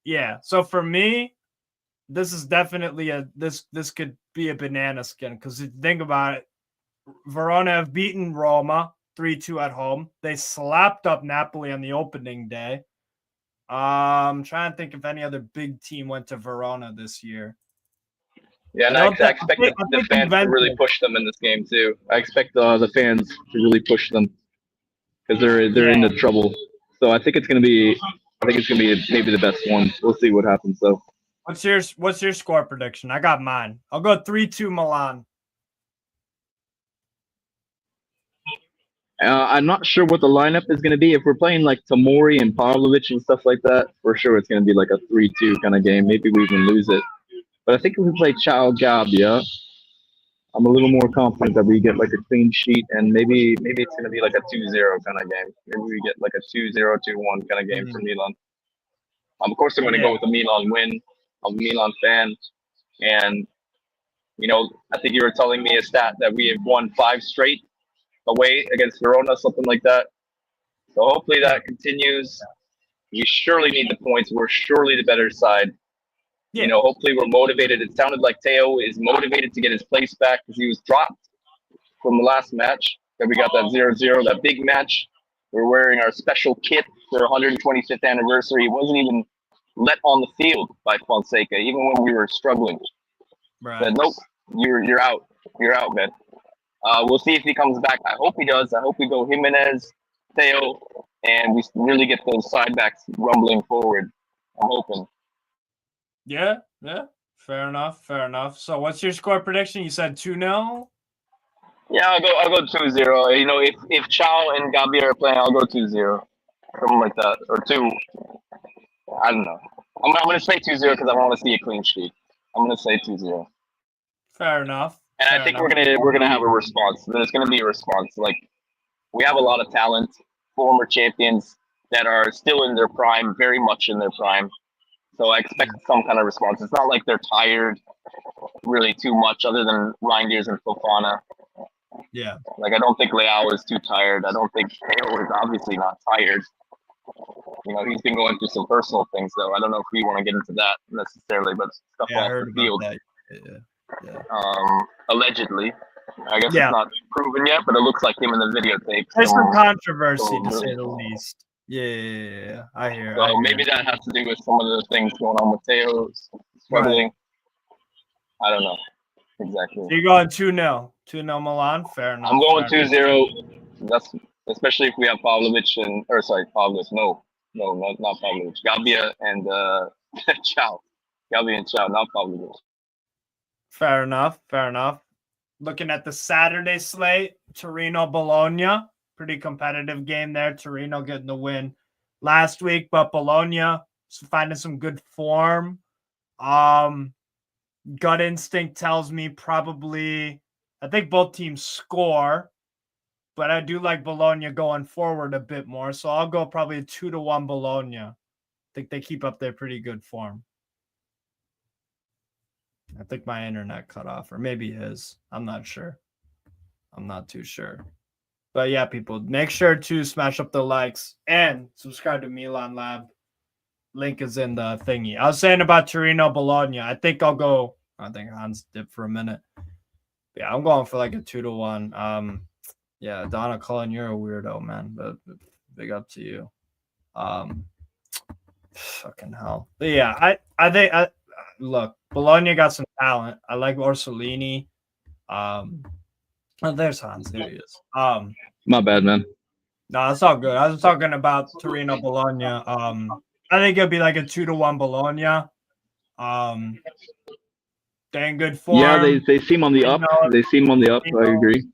A: Yeah. So for me, this is definitely this could be a banana skin because if you think about it, Verona have beaten Roma 3-2 at home. They slapped up Napoli on the opening day. I'm trying to think if any other big team went to Verona this year.
C: Yeah, and I expect the fans to really push them in this game too. I expect the fans to really push them because they're in the trouble. So I think it's gonna be maybe the best one. We'll see what happens though.
A: What's your score prediction? I got mine. I'll go 3-2 Milan.
B: I'm not sure what the lineup is going to be. If we're playing like Tomori and Pavlovic and stuff like that, for sure it's going to be like a 3-2 kind of game. Maybe we even lose it. But I think if we play Ciao Gabbia, I'm a little more confident that we get like a clean sheet, and maybe it's going to be like a 2-0 kind of game. Maybe we get like a 2-0, 2-1 kind of game for Milan. Of course, I'm going to go with a Milan win. I'm a Milan fan, and I think you were telling me a stat that we have won 5 straight away against Verona, something like that. So hopefully that continues. We surely need the points. We're surely the better side. Yeah. Hopefully we're motivated. It sounded like Teo is motivated to get his place back because he was dropped from the last match. Then we got that 0-0, that big match. We're wearing our special kit for 125th anniversary. He wasn't even let on the field by Fonseca, even when we were struggling. Right. Said, nope, you're out. You're out, man.
C: We'll see if he comes back. I hope he does. I hope we go Jimenez, Theo, and we really get those side backs rumbling forward. I'm hoping.
A: Yeah. Fair enough. So what's your score prediction? You said 2-0?
C: Yeah, I'll go 2-0. You know, if Chow and Gabi are playing, I'll go 2-0. Something like that. Or 2. I don't know. I'm going to say 2-0 because I want to see a clean sheet. I'm going to say 2-0.
A: Fair enough.
C: And I think we're gonna have a response. There's gonna be a response. Like, we have a lot of talent, former champions that are still in their prime, very much in their prime. So I expect some kind of response. It's not like they're tired really too much, other than Reinders and Fofana.
A: Yeah.
C: Like, I don't think Leao is too tired. I don't think Theo is obviously not tired. You know, he's been going through some personal things, though. I don't know if we want to get into that necessarily, but stuff
A: I
C: off
A: heard
C: the field.
A: about that. Yeah.
C: Allegedly. I guess
A: Yeah.
C: it's not proven yet, but it looks like him in the videotape.
A: There's some controversy, to say the least. Yeah. I hear.
C: So maybe that has to do with some of the things going on with Theo struggling. Right. I don't know exactly.
A: So you're going 2-0. 2-0 Milan? Fair enough.
C: I'm going 2-0. That's especially if we have Pavlovic Pavlovic. No, not Pavlovic. Gabia and Chow. Gabia and Chow, not Pavlovic.
A: Fair enough. Looking at the Saturday slate, Torino-Bologna. Pretty competitive game there. Torino getting the win last week, but Bologna finding some good form. Gut instinct tells me probably, I think both teams score, but I do like Bologna going forward a bit more. So I'll go probably a 2-1 Bologna. I think they keep up their pretty good form. I think my internet cut off, or maybe his. I'm not sure. I'm not too sure. But yeah, people, make sure to smash up the likes and subscribe to Milan Lab. Link is in the thingy. I was saying about Torino Bologna. I think Hans dipped for a minute. Yeah, I'm going for like a 2-1. Yeah, Donna Cullen, you're a weirdo, man. But big up to you. Fucking hell. But yeah, I think look, Bologna got some talent. I like Orsolini. Oh, there's Hans. There he is.
B: My bad, man.
A: No, it's all good. I was talking about Torino Bologna. I think it'll be like a 2-1 Bologna. They're in good form.
B: Yeah, they seem on the up. They seem on the up. I agree.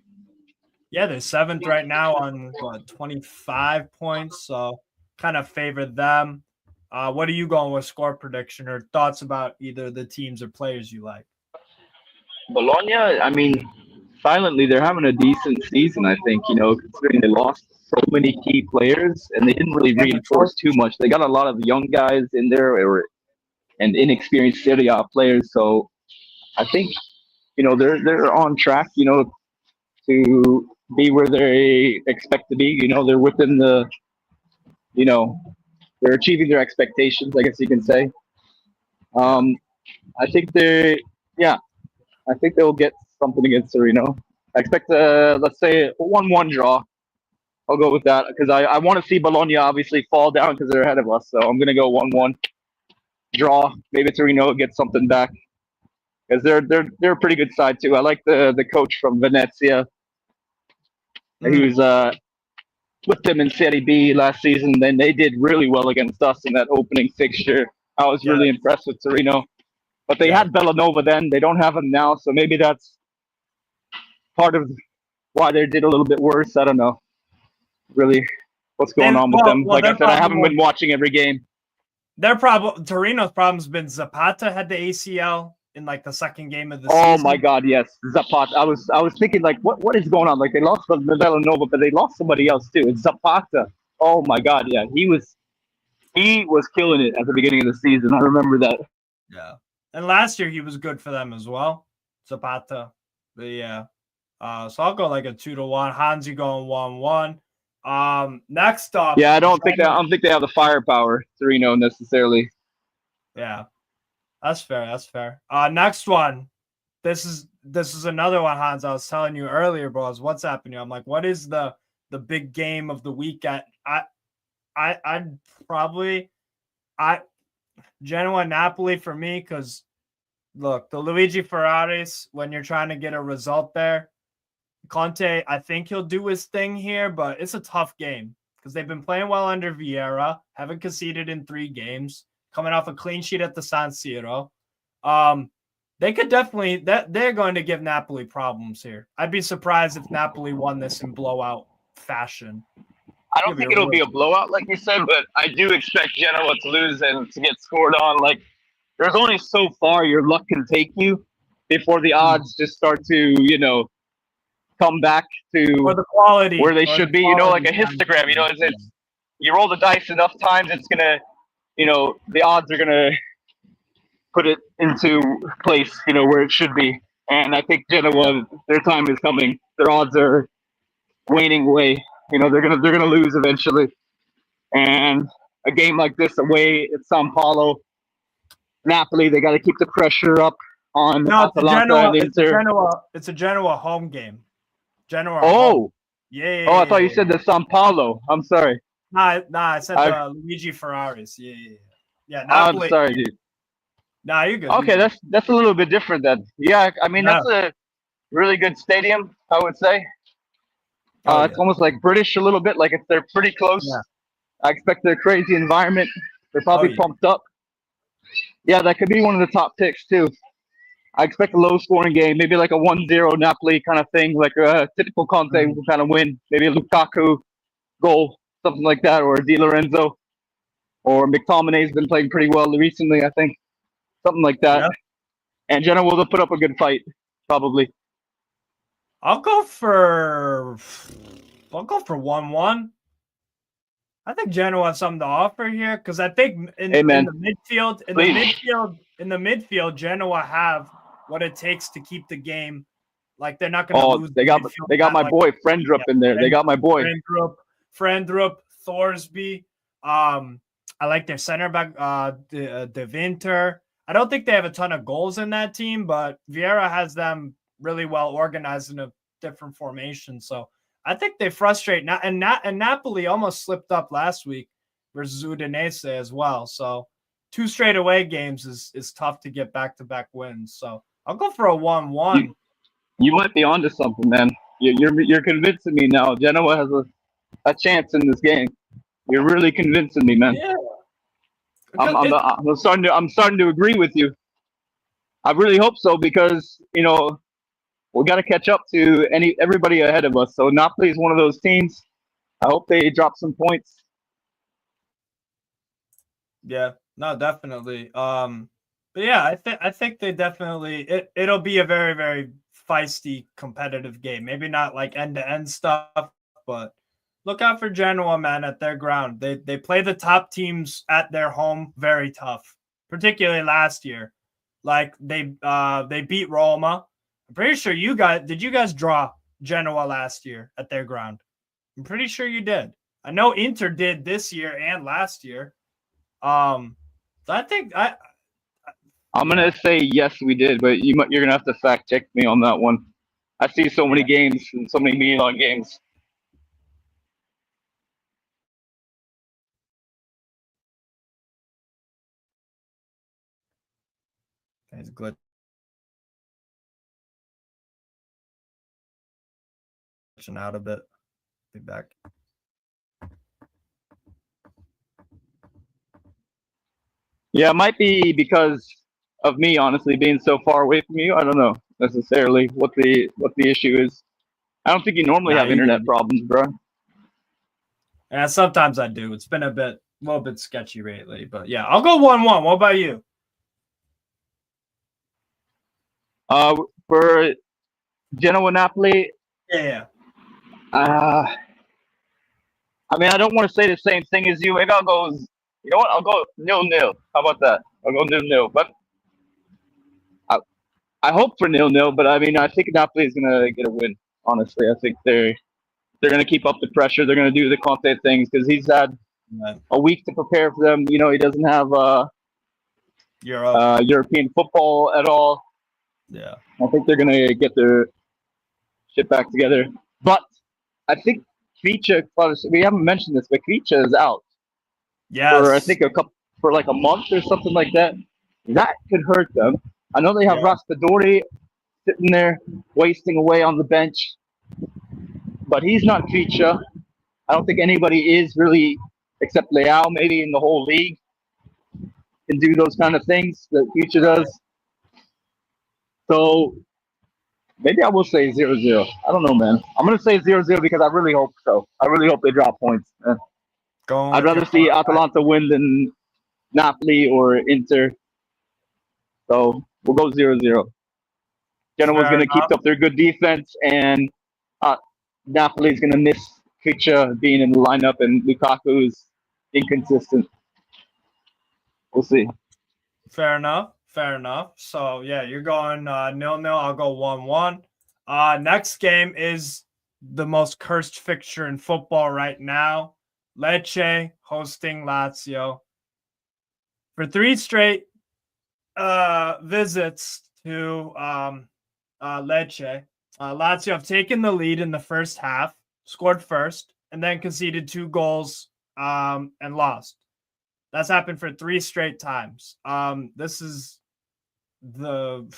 A: Yeah, they're 7th right now on 25 points. So kind of favor them. What are you going with score prediction or thoughts about either the teams or players you like?
C: Bologna,
B: I mean, silently, they're having a decent season, I think, considering they lost so many key players and they didn't really reinforce too much. They got a lot of young guys in there and inexperienced Serie A players. So I think, they're on track, to be where they expect to be. They're within they're achieving their expectations, I guess you can say. I think I think they'll get something against Torino. I expect, let's say, a 1-1 draw. I'll go with that because I want to see Bologna obviously fall down because they're ahead of us. So I'm going to go 1-1 draw. Maybe Torino gets something back because they're a pretty good side too. I like the coach from Venezia. He was with them in Serie B last season. Then they did really well against us in that opening fixture. I was really impressed with Torino. But they had Bellanova then. They don't have him now. So maybe that's part of why they did a little bit worse. I don't know really what's going on with them. Like I said, I haven't been watching every game.
A: Torino's problem's been Zapata had the ACL in like the second game of the season.
B: Oh my God, yes, Zapata. I was thinking like, what is going on? Like they lost Bellanova, but they lost somebody else too. It's Zapata. Oh my God, yeah, he was killing it at the beginning of the season. I remember that.
A: Yeah, and last year he was good for them as well, Zapata. But yeah, so I'll go like a 2-1. Hansi going 1-1. Next up.
B: Yeah, I don't think they have the firepower, Torino, necessarily.
A: Yeah. That's fair. Next one. This is another one, Hans. I was telling you earlier, bro. I was WhatsApping you. I'm like, what is the big game of the weekend? I'd probably Genoa Napoli for me, because look, the Luigi Ferraris, when you're trying to get a result there, Conte, I think he'll do his thing here, but it's a tough game because they've been playing well under Vieira, haven't conceded in 3 games, coming off a clean sheet at the San Siro. They could definitely they're going to give Napoli problems here. I'd be surprised if Napoli won this in blowout fashion.
C: I don't think it'll be a blowout, like you said, but I do expect Genoa to lose and to get scored on. Like, there's only so far your luck can take you before the odds just start to, come back to
A: or the quality
C: where they should be. Like a histogram. It's you roll the dice enough times, it's gonna, the odds are gonna put it into place, where it should be. And I think Genoa, their time is coming. Their odds are waning away. They're gonna lose eventually. And a game like this away at Sao Paulo, Napoli, they got to keep the pressure up on Atalanta and Inter.
A: It's a Genoa home game. Genoa.
C: Oh,
A: home. Yeah.
C: Oh, I thought you said the Sao Paulo. I'm sorry.
A: Nah, I said Luigi Ferraris. Yeah.
C: Napoli. I'm sorry, dude.
A: Nah, you're good.
C: Okay, that's a little bit different then. Yeah, I mean that's a really good stadium, I would say. It's almost like British a little bit, like if they're pretty close. Yeah. I expect a crazy environment. They're probably pumped up. Yeah, that could be one of the top picks too. I expect a low-scoring game, maybe like a 1-0 Napoli kind of thing, like a typical Conte kind of win. Maybe a Lukaku goal, something like that, or Di Lorenzo, or McTominay's been playing pretty well recently, I think. Something like that. Yeah. And Genoa will put up a good fight, probably.
A: I'll go for 1-1. I think Genoa has something to offer here because I think in the midfield, Genoa have what it takes to keep the game. Like they're not going to lose.
C: They got my boy Frendrup in there. They got my boy
A: Frendrup, Thorsby. I like their center back, De Winter. I don't think they have a ton of goals in that team, but Vieira has them really well organized in a different formation. So I think they frustrate now. And Napoli almost slipped up last week versus Udinese as well. So 2 straight away games is tough to get back-to-back wins. So I'll go for a 1-1.
C: You might be onto something, man. You're convincing me now. Genoa has a chance in this game. You're really convincing me, man.
A: Yeah.
C: I'm starting to agree with you. I really hope so because we got to catch up to everybody ahead of us. So Napoli is one of those teams. I hope they drop some points.
A: Yeah, no, definitely. But yeah, I think they definitely it'll be a very, very feisty, competitive game. Maybe not like end-to-end stuff, but look out for Genoa, man, at their ground. They play the top teams at their home very tough, particularly last year. Like they beat Roma. I'm pretty sure you guys draw Genoa last year at their ground? I'm pretty sure you did. I know Inter did this year and last year. So I think
C: I'm gonna say yes, we did, but you're gonna have to fact check me on that one. I see so many games and so many Milan games.
A: It's good. Out a bit. Be back.
C: Yeah, it might be because of me, honestly, being so far away from you. I don't know necessarily what the issue is. I don't think you normally have internet problems, bro.
A: Yeah, sometimes I do. It's been a little bit sketchy lately, but yeah, I'll go 1-1. What about you?
C: For Genoa Napoli.
A: Yeah.
C: I mean, I don't want to say the same thing as you. Maybe I'll go. You know what? I'll go 0-0. How about that? I'll go 0-0. But I hope for 0-0. But I mean, I think Napoli is gonna get a win. Honestly, I think they're gonna keep up the pressure. They're gonna do the Conte things because he's had a week to prepare for them. He doesn't have European football at all.
A: Yeah,
C: I think they're gonna get their shit back together. But I think Kvicha, we haven't mentioned this, but Kvicha is out.
A: Yes.
C: For I think for like a month or something like that. That could hurt them. I know they have Raspadori sitting there wasting away on the bench.
B: but he's not feature. I don't think anybody is really, except Leao, maybe in the whole league, can do those kind of things that feature does. So maybe I will say 0-0. I don't know, man. I'm gonna say 0-0 because I really hope so. I really hope they drop points.
A: Going
B: I'd
A: with
B: rather
A: your
B: see
A: heart.
B: Atalanta win than Napoli or Inter. So we'll go 0-0. Genoa's
A: Fair
B: going to keep
A: enough.
B: up their good defense, and Napoli's going to miss Ficha being in the lineup, and Lukaku is inconsistent. We'll see.
A: Fair enough. Fair enough. So yeah, you're going 0-0. I'll go 1-1. Next game is the most cursed fixture in football right now. Lecce hosting Lazio. For 3 straight visits to Lecce, Lazio have taken the lead in the first half, scored first, and then conceded 2 goals and lost. That's happened for 3 straight times. This is I'm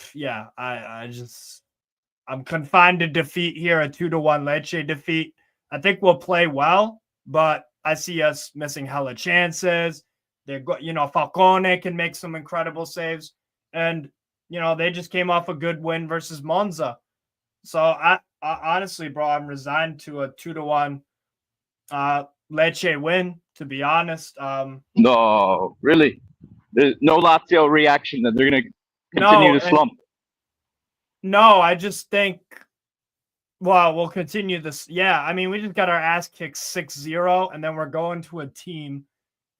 A: confined to defeat here, a 2-1 Lecce defeat. I think we'll play well, but I see us missing hella chances. Falcone can make some incredible saves, and they just came off a good win versus Monza. So I honestly, bro, I'm resigned to a 2-1 Lecce win. To be honest,
B: no, really, there's no Lazio reaction that they're going to continue to slump.
A: No, I just think. Well, we'll continue this. Yeah, I mean, we just got our ass kicked 6-0, and then we're going to a team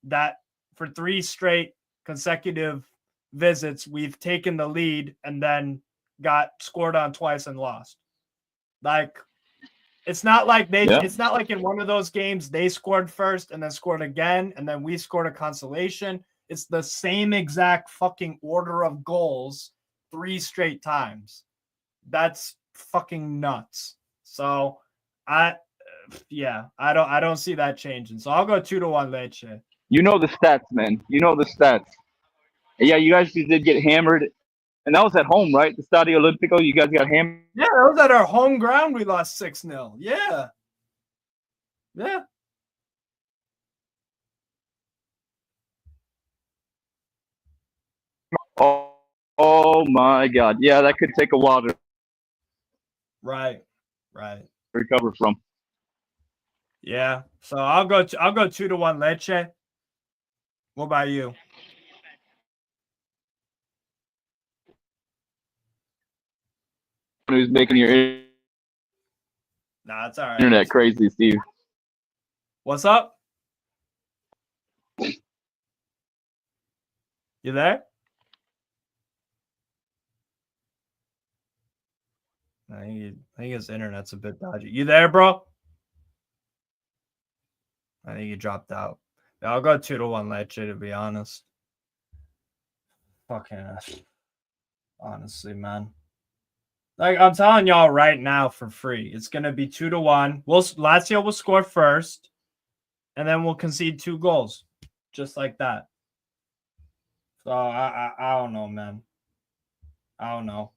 A: that for 3 straight consecutive visits, we've taken the lead and then got scored on twice and lost. Like, it's not like it's not like in one of those games they scored first and then scored again, and then we scored a consolation. It's the same exact fucking order of goals 3 straight times. That's fucking nuts. So I don't see that changing. So I'll go 2-1 Lecce.
B: You know the stats, man. You know the stats. Yeah, you guys did get hammered, and that was at home, right? The Stadio Olimpico. You guys got hammered.
A: Yeah, that was at our home ground. We lost 6-0. Yeah. Yeah.
B: Oh my God. Yeah, that could take a while to
A: Right.
B: recover from.
A: Yeah. So I'll go 2-1 Lecce. What about you?
B: Who's making your
A: Nah, it's all right.
B: internet crazy, Steve?
A: What's up? You there? I think his internet's a bit dodgy. You there, bro? I think you dropped out. Yeah, I'll go 2-1 Lecce, to be honest. Fucking honestly, man. Like I'm telling y'all right now for free, it's gonna be 2-1. Lazio will score first, and then we'll concede 2 goals, just like that. So I don't know, man. I don't know.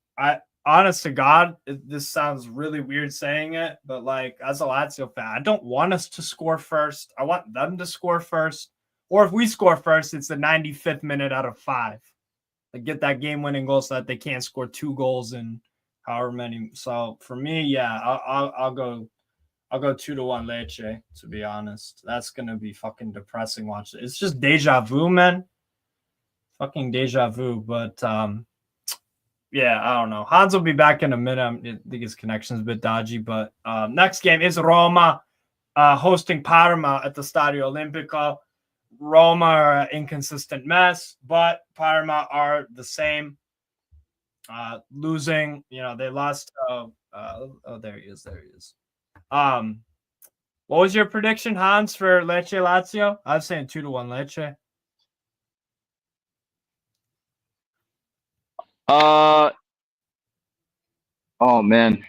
A: Honest to God, this sounds really weird saying it, but like as a Lazio fan, I don't want us to score first. I want them to score first, or if we score first, it's the 95th minute out of 5. Like get that game-winning goal so that they can't score 2 goals in however many. So for me, yeah, I'll go 2-1 Lecce. To be honest, that's gonna be fucking depressing. Watch it. It's just deja vu, man. Fucking deja vu. But yeah, I don't know. Hans will be back in a minute. I think his connection's a bit dodgy. But next game is Roma hosting Parma at the Stadio Olimpico. Roma are an inconsistent mess, but Parma are the same. Losing, they lost. There he is. What was your prediction, Hans, for Lecce Lazio? I was saying 2-1 Lecce.
B: Oh man,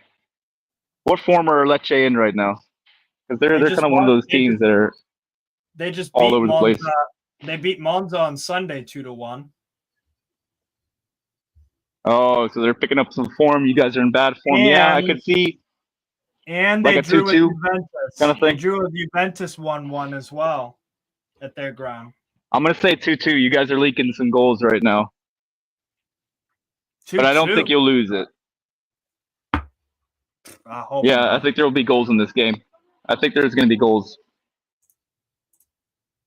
B: what form are Lecce in right now? Because they're kind of one of those teams that are
A: they just
B: all
A: beat
B: over the
A: Monza.
B: place.
A: They beat Monza on Sunday 2-1.
B: Oh, so they're picking up some form. You guys are in bad form. Yeah, I could see
A: And
B: Like
A: they
B: a
A: drew with
B: 2-2
A: Juventus.
B: kind of
A: They
B: thing?
A: drew with Juventus 1-1 as well at their ground.
B: I'm gonna say 2-2. You guys are leaking some goals right now,
A: 2-2.
B: but I don't think you'll lose it.
A: I hope
B: Yeah,
A: not.
B: I think there will be goals in this game. I think there's gonna be goals.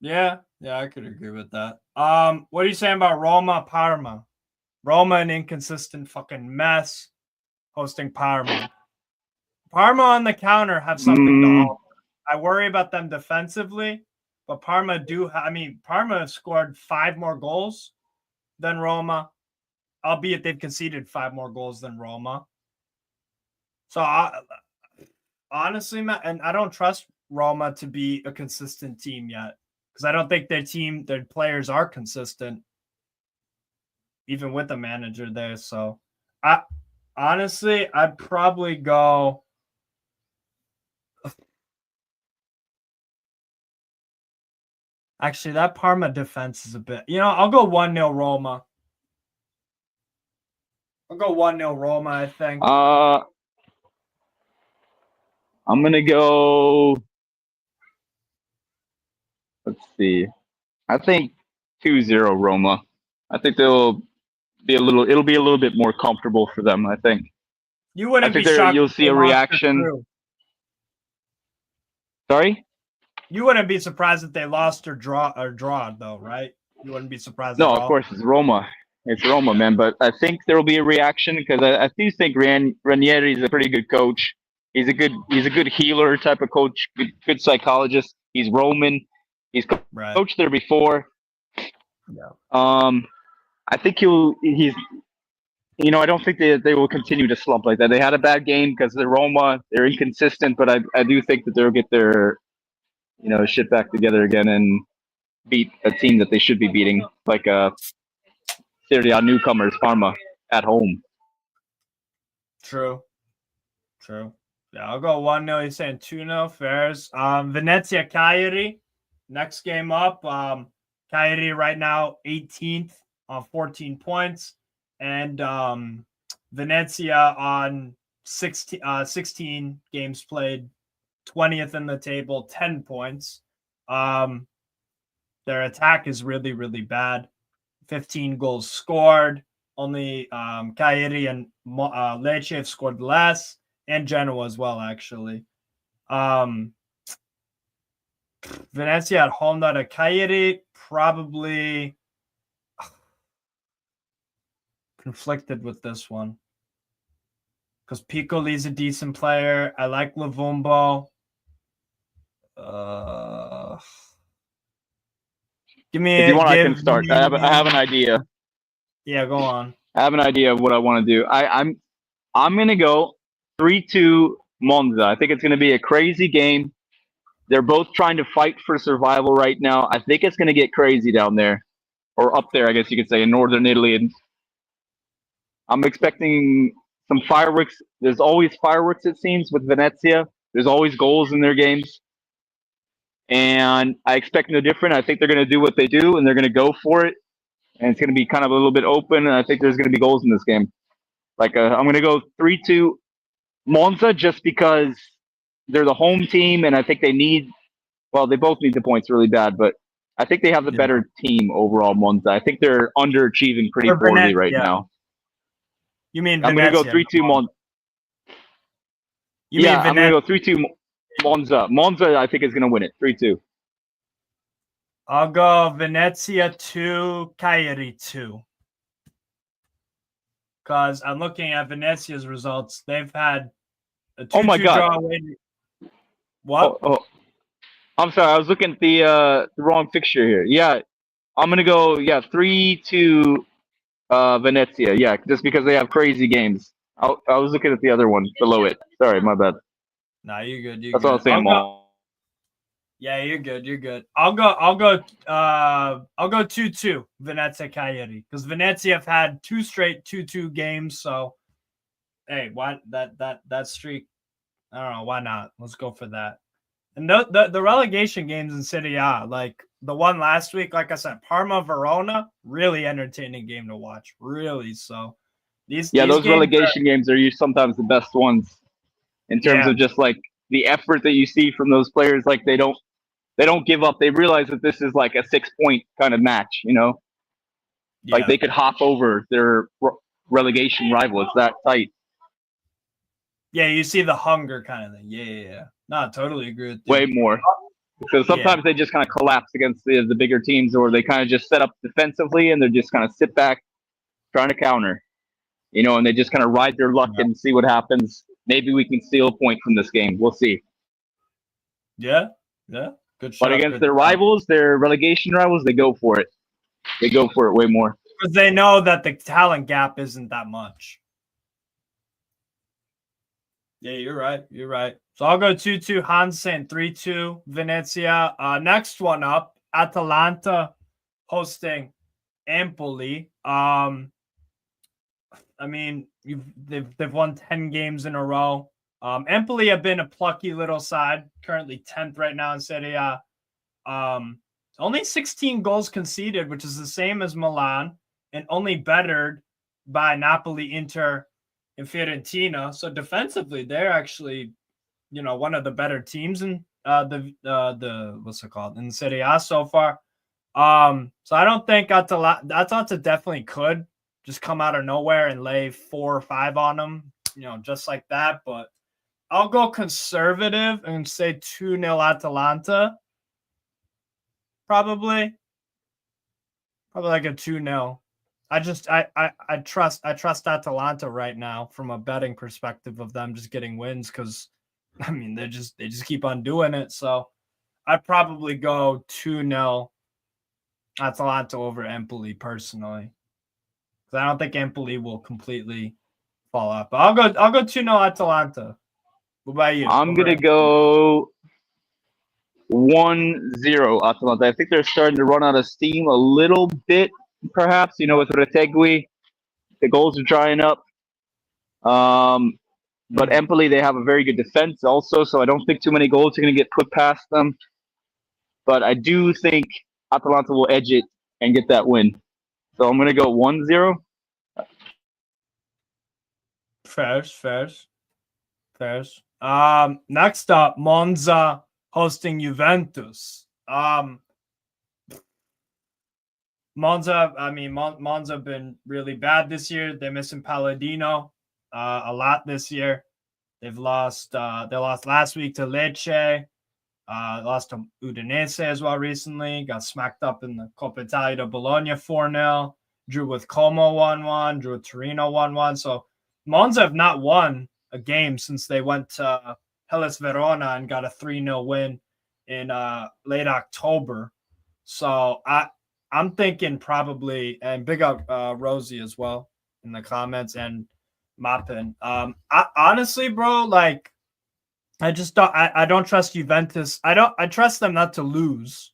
A: Yeah, I could agree with that. What are you saying about Roma Parma? Roma, an inconsistent fucking mess, hosting Parma. Parma on the counter have something to offer. I worry about them defensively, but Parma Parma scored 5 more goals than Roma, albeit they've conceded 5 more goals than Roma. So honestly, Matt, and I don't trust Roma to be a consistent team yet because I don't think their players are consistent, even with the manager there. So, I'd probably go. Actually, that Parma defense is a bit. I'll go 1-0 Roma. I'll go 1-0 Roma, I think.
B: I'm gonna go. Let's see. I think 2-0 Roma. I think it'll be a little bit more comfortable for them, I think.
A: You wouldn't be shocked
B: you'll see a reaction. Sorry?
A: You wouldn't be surprised if they lost or draw though, right? You wouldn't be surprised
B: No,
A: at
B: of
A: all.
B: course it's Roma. It's Roma, man. But I think there will be a reaction because I do think Ranieri is a pretty good coach. He's a good healer type of coach, good psychologist. He's Roman. He's coached there before.
A: Yeah.
B: I think I don't think they will continue to slump like that. They had a bad game because they're Roma. They're inconsistent, but I do think that they'll get their shit back together again and beat a team that they should be beating, like Serie newcomers Parma at home.
A: True. Yeah, I'll go 1-0. You're saying 2-0. Fairs. Venezia Cagliari. Next game up. Cagliari right now 18th on 14 points. And Venezia on 16 games played, 20th in the table, 10 points. Their attack is really, really bad. 15 goals scored. Only Cagliari and Lecce have scored less, and Genoa as well, actually. Venezia at home, not a Cagliari, probably conflicted with this one. Because Piccoli's a decent player. I like Lavumbo. Give me.
B: If you want, I can start. I have an idea.
A: Yeah, go on.
B: I have an idea of what I want to do. I'm gonna go 3-2 Monza. I think it's gonna be a crazy game. They're both trying to fight for survival right now. I think it's gonna get crazy down there, or up there, I guess you could say, in northern Italy. And I'm expecting some fireworks. There's always fireworks, it seems, with Venezia. There's always goals in their games. And I expect no different. I think they're going to do what they do, and they're going to go for it. And it's going to be kind of a little bit open, and I think there's going to be goals in this game. I'm going to go 3-2 Monza just because they're the home team, and I think they both need the points really bad, but I think they have the better team overall, Monza. I think they're underachieving pretty poorly right now.
A: You mean
B: I'm going to go 3-2 Monza. I'm going to go 3-2 Monza. Monza, I think, is going to win it. 3-2.
A: I'll go Venezia 2, Cagliari 2. Because I'm looking at Venezia's results. They've had a 2-2 draw away. What?
B: Oh, I'm sorry. I was looking at the wrong fixture here. Yeah, I'm going to go, 3-2 Venezia. Yeah, just because they have crazy games. I was looking at the other one below it. Sorry, my bad.
A: Nah, you're good.
B: That's what I was saying.
A: Yeah, you're good. I'll go 2-2 Venezia Cagliari because Venezia have had 2 straight 2-2 games. So, hey, why that streak? I don't know. Why not? Let's go for that. And the relegation games in Serie A, like the one last week, like I said, Parma Verona, really entertaining game to watch. Really. So these
B: those relegation games are sometimes the best ones. in terms of just like the effort that you see from those players. Like they don't give up. They realize that this is like a 6-point kind of match, you know? Like they could hop over their relegation rival. It's that tight.
A: Yeah, you see the hunger kind of thing. Yeah. No, I totally agree with you.
B: Way more. Because sometimes they just kind of collapse against the bigger teams, or they kind of just set up defensively and they're just kind of sit back trying to counter, you know, and they just kind of ride their luck and see what happens. Maybe we can steal a point from this game. We'll see.
A: Yeah. Good shot.
B: But against their rivals, their relegation rivals, they go for it. They go for it way more.
A: Because they know that the talent gap isn't that much. Yeah, you're right. So I'll go 2-2 Hansen, 3-2 Venezia. Next one up, Atalanta hosting Empoli. I mean, they've won 10 games in a row. Empoli have been a plucky little side, currently 10th right now in Serie A. Only 16 goals conceded, which is the same as Milan, and only bettered by Napoli, Inter, and Fiorentina. So defensively, they're actually, you know, one of the better teams in the what's it called, in Serie A so far. So I don't think Atalanta definitely could just come out of nowhere and lay 4 or 5 on them, you know, just like that. But I'll go conservative and say 2-0 Atalanta. Probably like a 2-0. I trust Atalanta right now from a betting perspective of them just getting wins, because I mean they just keep on doing it. So I'd probably go 2-0 Atalanta over Empoli personally, because I don't think Empoli will completely fall off. But I'll go 2-0 Atalanta. What about you?
B: I'm gonna go 1-0 Atalanta. I think they're starting to run out of steam a little bit, perhaps, you know, with Retegui. The goals are drying up. But Empoli, they have a very good defense also, so I don't think too many goals are going to get put past them. But I do think Atalanta will edge it and get that win. So I'm going to go 1-0.
A: Fairs. Next up, Monza hosting Juventus. Monza have been really bad this year. They're missing Palladino a lot this year. They lost last week to Lecce. Lost to Udinese as well recently. Got smacked up in the Coppa Italia to Bologna 4-0. Drew with Como 1-1. Drew with Torino 1-1. So Monza have not won a game since they went to Hellas Verona and got a 3-0 win in late October. So I'm thinking probably, and big up Rosie as well in the comments, and Mappin. Honestly, bro, like I don't trust Juventus. I trust them not to lose,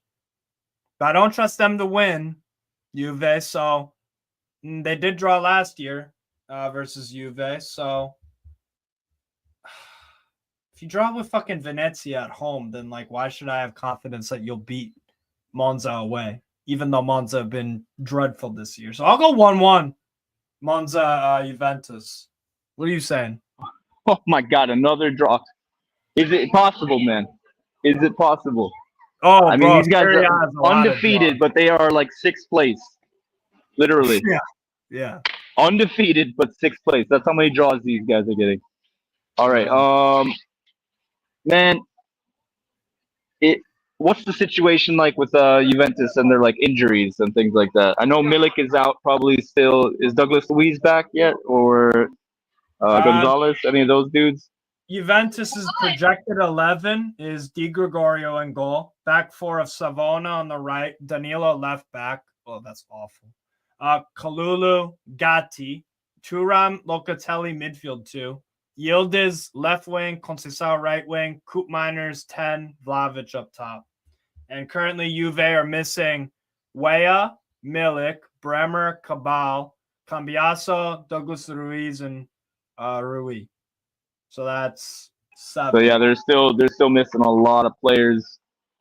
A: but I don't trust them to win. Juve, so they did draw last year versus Juve. So if you draw with fucking Venezia at home, then like why should I have confidence that you'll beat Monza away? Even though Monza have been dreadful this year. So I'll go 1-1 Monza Juventus. What are you saying?
B: Oh my God, another draw. Is it possible, man? Is it possible?
A: Oh,
B: I mean, these guys are undefeated, but they are like 6th place. Literally.
A: Yeah.
B: Undefeated, but 6th place. That's how many draws these guys are getting. All right. Man, what's the situation like with Juventus and their like injuries and things like that? I know Milik is out probably still. Is Douglas Luiz back yet, or Gonzalez? Any of those dudes?
A: Juventus's projected 11 is Di Gregorio in goal. Back 4 of Savona on the right. Danilo left back. Oh, that's awful. Kalulu, Gatti, Thuram, Locatelli midfield 2. Yildiz left wing, Conceição right wing, Koop Miners 10, Vlahovic up top. And currently Juve are missing Weah, Milik, Bremer, Cabal, Cambiaso, Douglas Ruiz, and Rui. So that's 7.
B: So yeah, they're still missing a lot of players,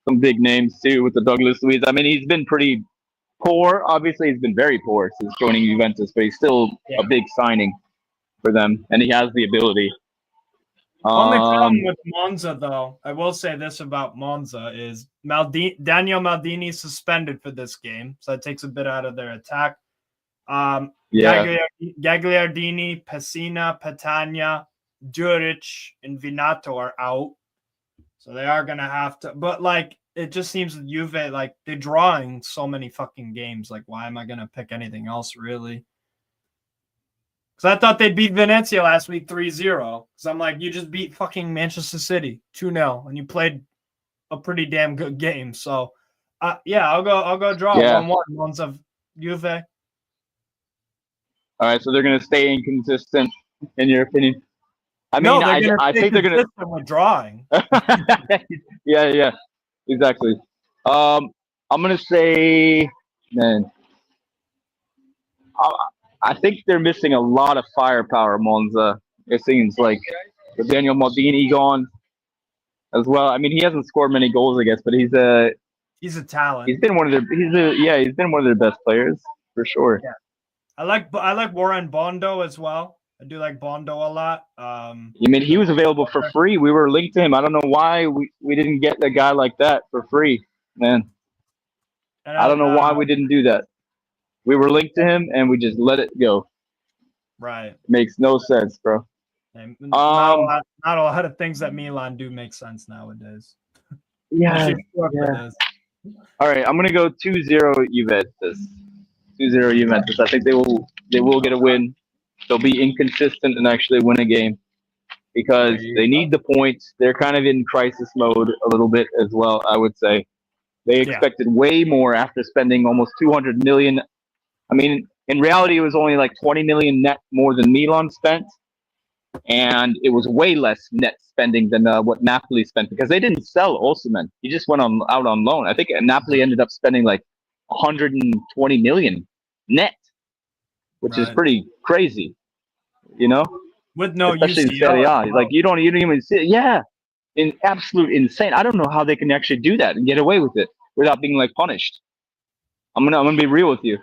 B: some big names too with the Douglas Luiz. I mean, he's been pretty poor. Obviously, he's been very poor since joining Juventus, but he's still a big signing for them, and he has the ability.
A: Only problem with Monza, though, I will say this about Monza is Daniel Maldini suspended for this game, so that takes a bit out of their attack. Gagliardini, Pessina, Petagna, Djuric, and Vinato are out, so they are gonna have to. But like, it just seems that Juve, like, they're drawing so many fucking games. Like, why am I gonna pick anything else really? Because I thought they'd beat Venezia last week 3-0. Because I'm like, you just beat fucking Manchester City 2-0, and you played a pretty damn good game. So, yeah, I'll go draw 1-1 once of Juve.
B: All right, so they're going to stay inconsistent, in your opinion? I mean, I think they're going to
A: with drawing.
B: yeah, exactly. I'm going to say, man, I think they're missing a lot of firepower, Monza. It seems like with Daniel Maldini gone as well. I mean, he hasn't scored many goals, I guess, but he's a
A: talent.
B: He's been one of their best players for sure.
A: Yeah. I like Warren Bondo as well. I do like Bondo a lot.
B: I mean, he was available for free. We were linked to him. I don't know why we didn't get a guy like that for free, man. And I don't know why we didn't do that. We were linked to him, and we just let it go.
A: Right.
B: Makes no sense, bro.
A: Not a lot of things that Milan do make sense nowadays.
B: Yeah. All right, I'm gonna go 2-0 Juventus. 2-0 Juventus. I think they will get a win. They'll be inconsistent and actually win a game because they need the points. They're kind of in crisis mode a little bit as well, I would say. They expected way more after spending almost 200 million. I mean, in reality, it was only like 20 million net more than Milan spent, and it was way less net spending than what Napoli spent because they didn't sell Osimhen. He just went out on loan. I think Napoli ended up spending like 120 million net, which is pretty crazy, you know.
A: With no
B: especially in Serie A, like you don't even see it. Yeah, in absolute insane. I don't know how they can actually do that and get away with it without being like punished. I'm gonna be real with you.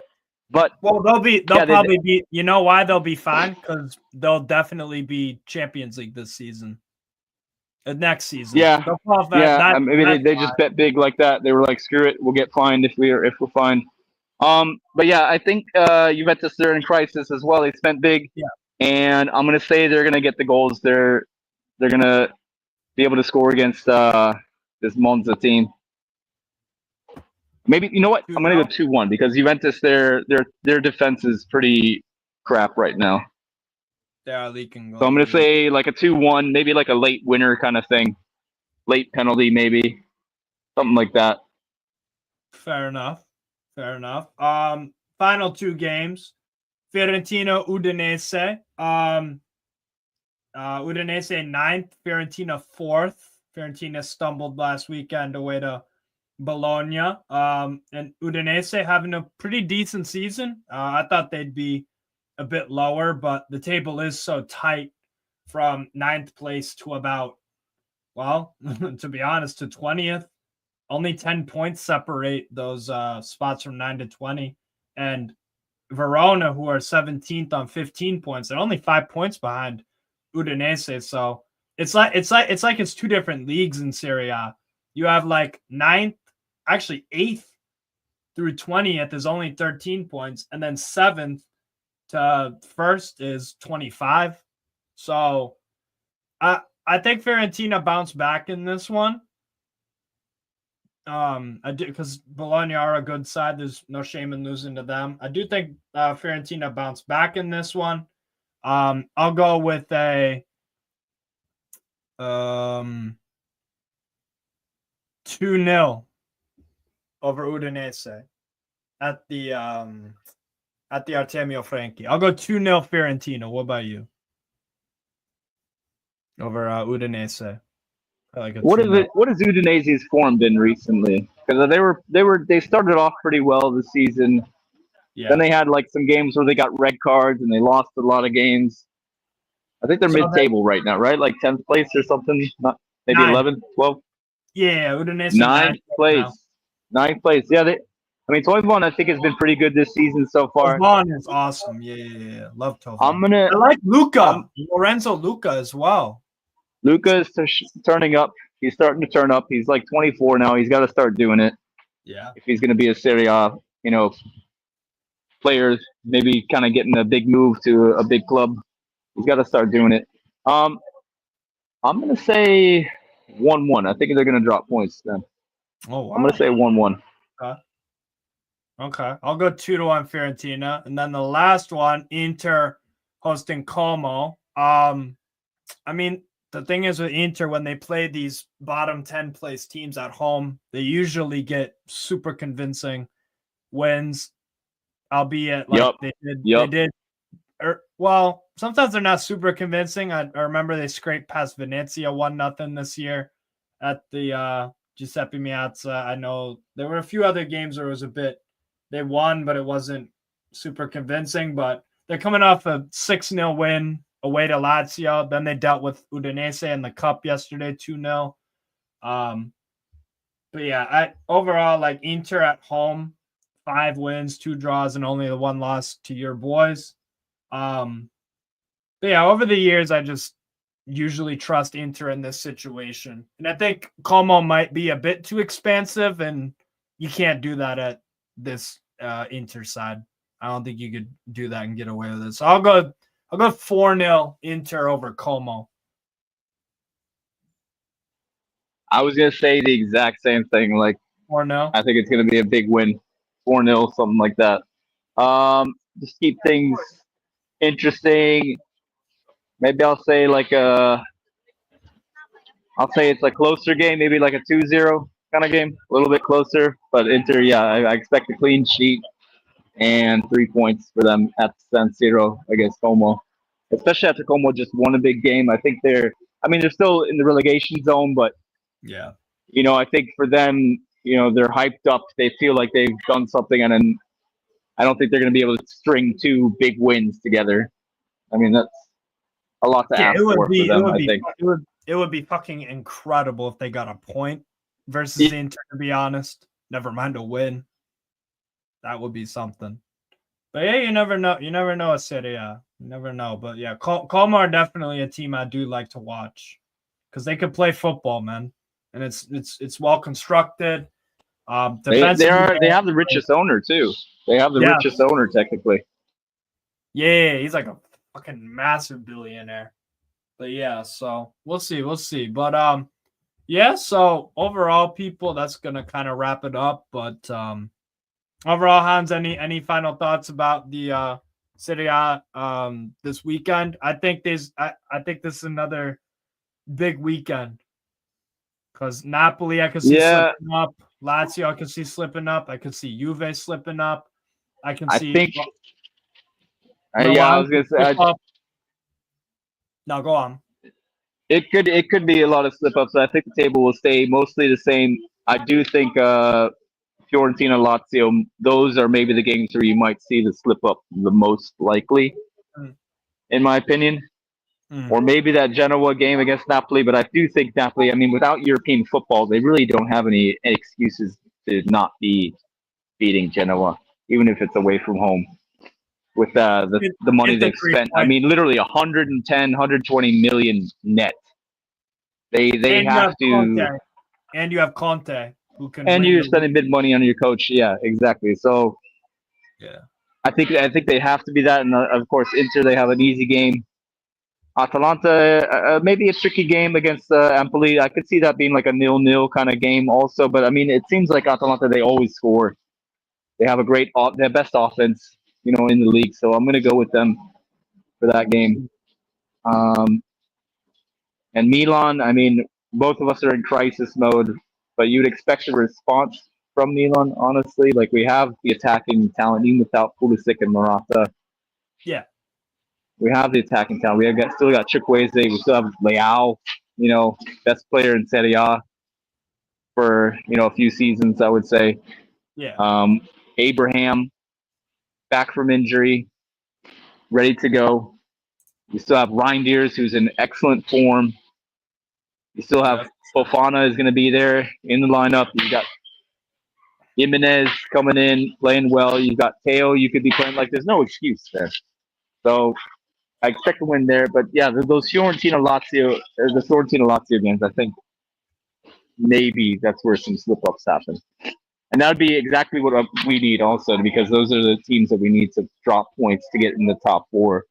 B: But
A: they'll probably be. You know why they'll be fine? Because they'll definitely be Champions League this season, next season.
B: Yeah, maybe they just bet big like that. They were like, "Screw it, we'll get fined if we're fined." But yeah, I think Juventus, they're in crisis as well. They spent big, and I'm gonna say they're gonna get the goals. They're gonna be able to score against this Monza team. Maybe you know what? I'm gonna go 2-1 because Juventus, their defense is pretty crap right now.
A: They are leaking goals.
B: So I'm gonna say like a 2-1, maybe like a late winner kind of thing, late penalty, maybe something like that.
A: Fair enough. Final two games: Fiorentina, Udinese. Udinese 9th, Fiorentina 4th. Fiorentina stumbled last weekend away to Bologna, and Udinese having a pretty decent season. I thought they'd be a bit lower, but the table is so tight from 9th place to about, well, to be honest, to 20th. Only 10 points separate those spots from 9 to 20. And Verona, who are 17th on 15 points, they're only 5 points behind Udinese. So it's like it's two different leagues in Serie A. You have like 9th, actually 8th through 20th is only 13 points, and then 7th to 1st is 25. So I think Fiorentina bounced back in this one. I do, because Bologna are a good side. There's no shame in losing to them. I do think Fiorentina bounced back in this one. I'll go with a 2-0 over Udinese at the Artemio Franchi. I'll go 2-0 Fiorentina. What about you? Over Udinese.
B: What has Udinese's form been recently? Because they started off pretty well this season. Yeah. Then they had like some games where they got red cards and they lost a lot of games. I think they're mid-table right now, right? Like 10th place or something. Not maybe 11th, 12th.
A: Yeah, Udinese
B: 9th place. 9th place. Yeah, Toivonen I think has been pretty good this season so far.
A: Toivonen is awesome. Yeah. Love Toivonen. I like Luca. Lorenzo Luca as well.
B: Luca is turning up. He's starting to turn up. He's like 24 now. He's got to start doing it
A: Yeah.
B: if he's going to be a Serie A, player. Maybe kind of getting a big move to a big club. He's got to start doing it. I'm going to say 1-1. I think they're going to drop points then.
A: Oh wow.
B: I'm going to say 1-1.
A: Okay. I'll go 2-1 Fiorentina, and then the last one, Inter hosting Como. I mean, the thing is with Inter, when they play these bottom 10 place teams at home, they usually get super convincing wins, albeit like they did. Well, sometimes they're not super convincing. I remember they scraped past Venezia 1-0 this year at the Giuseppe Meazza. I know there were a few other games where it was a bit, they won, but it wasn't super convincing. But they're coming off a 6-0 win away to Lazio. Then they dealt with Udinese in the cup yesterday, 2-0. But yeah, overall, like Inter at home, 5 wins, 2 draws, and only the 1 loss to your boys. But yeah, over the years, I just usually trust Inter in this situation. And I think Como might be a bit too expansive, and you can't do that at this Inter side. I don't think you could do that and get away with it. So I'll go 4-0 Inter over Como.
B: I was gonna say the exact same thing. Like
A: 4-0.
B: I think it's gonna be a big win, 4-0, something like that. Just keep things interesting. Maybe I'll say I'll say it's a closer game, maybe like a 2-0 kind of game, a little bit closer. But Inter, yeah, I expect a clean sheet and 3 points for them at San Siro against Como. Especially after Como just won a big game. I think they're still in the relegation zone, but
A: yeah,
B: I think for them, they're hyped up. They feel like they've done something, and then I don't think they're going to be able to string 2 big wins together. I mean, that's a lot to ask for them. I think
A: it would be fucking incredible if they got a point versus Inter. To be honest, never mind a win. That would be something. But yeah, you never know. You never know a Serie. You never know. But yeah, Como are definitely a team I do like to watch because they could play football, man, and it's well constructed.
B: They have the richest owner too. They have the richest owner technically.
A: Yeah, he's like a fucking massive billionaire. But yeah, so we'll see. But yeah, so overall, people, that's gonna kind of wrap it up. But overall, Hans, any final thoughts about the Serie A this weekend? I think this is another big weekend because Napoli I could see slipping up, Lazio I could see slipping up, I could see Juve slipping up, I think.
B: I was gonna say.
A: No, go on.
B: It could be a lot of slip ups. I think the table will stay mostly the same. I do think Fiorentina, Lazio, those are maybe the games where you might see the slip up the most likely, in my opinion. Or maybe that Genoa game against Napoli. But I do think Napoli, without European football, they really don't have any excuses to not be beating Genoa, even if it's away from home. With the money they've spent, literally 110, 120 million net. They have to,
A: Conte. And you have Conte, who can.
B: And you're spending big money on your coach. Yeah, exactly. So,
A: yeah,
B: I think they have to be that, and of course, Inter, they have an easy game. Atalanta, maybe a tricky game against Empoli. I could see that being like a 0-0 kind of game, also. But it seems like Atalanta, they always score. They have their best offense, in the league. So I'm gonna go with them for that game. And Milan, both of us are in crisis mode, but you'd expect a response from Milan, honestly. Like, we have the attacking talent, even without Pulisic and Morata.
A: Yeah.
B: We have the attacking talent. Still got Chukwueze. We still have Leao, best player in Serie A for, a few seasons, I would say.
A: Yeah.
B: Abraham, back from injury, ready to go. You still have Reinders, who's in excellent form. You still have Fofana is going to be there in the lineup. You got Jimenez coming in, playing well. You got Teo. You could be playing there's no excuse there. So I expect to win there, but yeah, those the Fiorentina Lazio games, I think maybe that's where some slip ups happen. And that would be exactly what we need also, because those are the teams that we need to drop points to get in the top 4.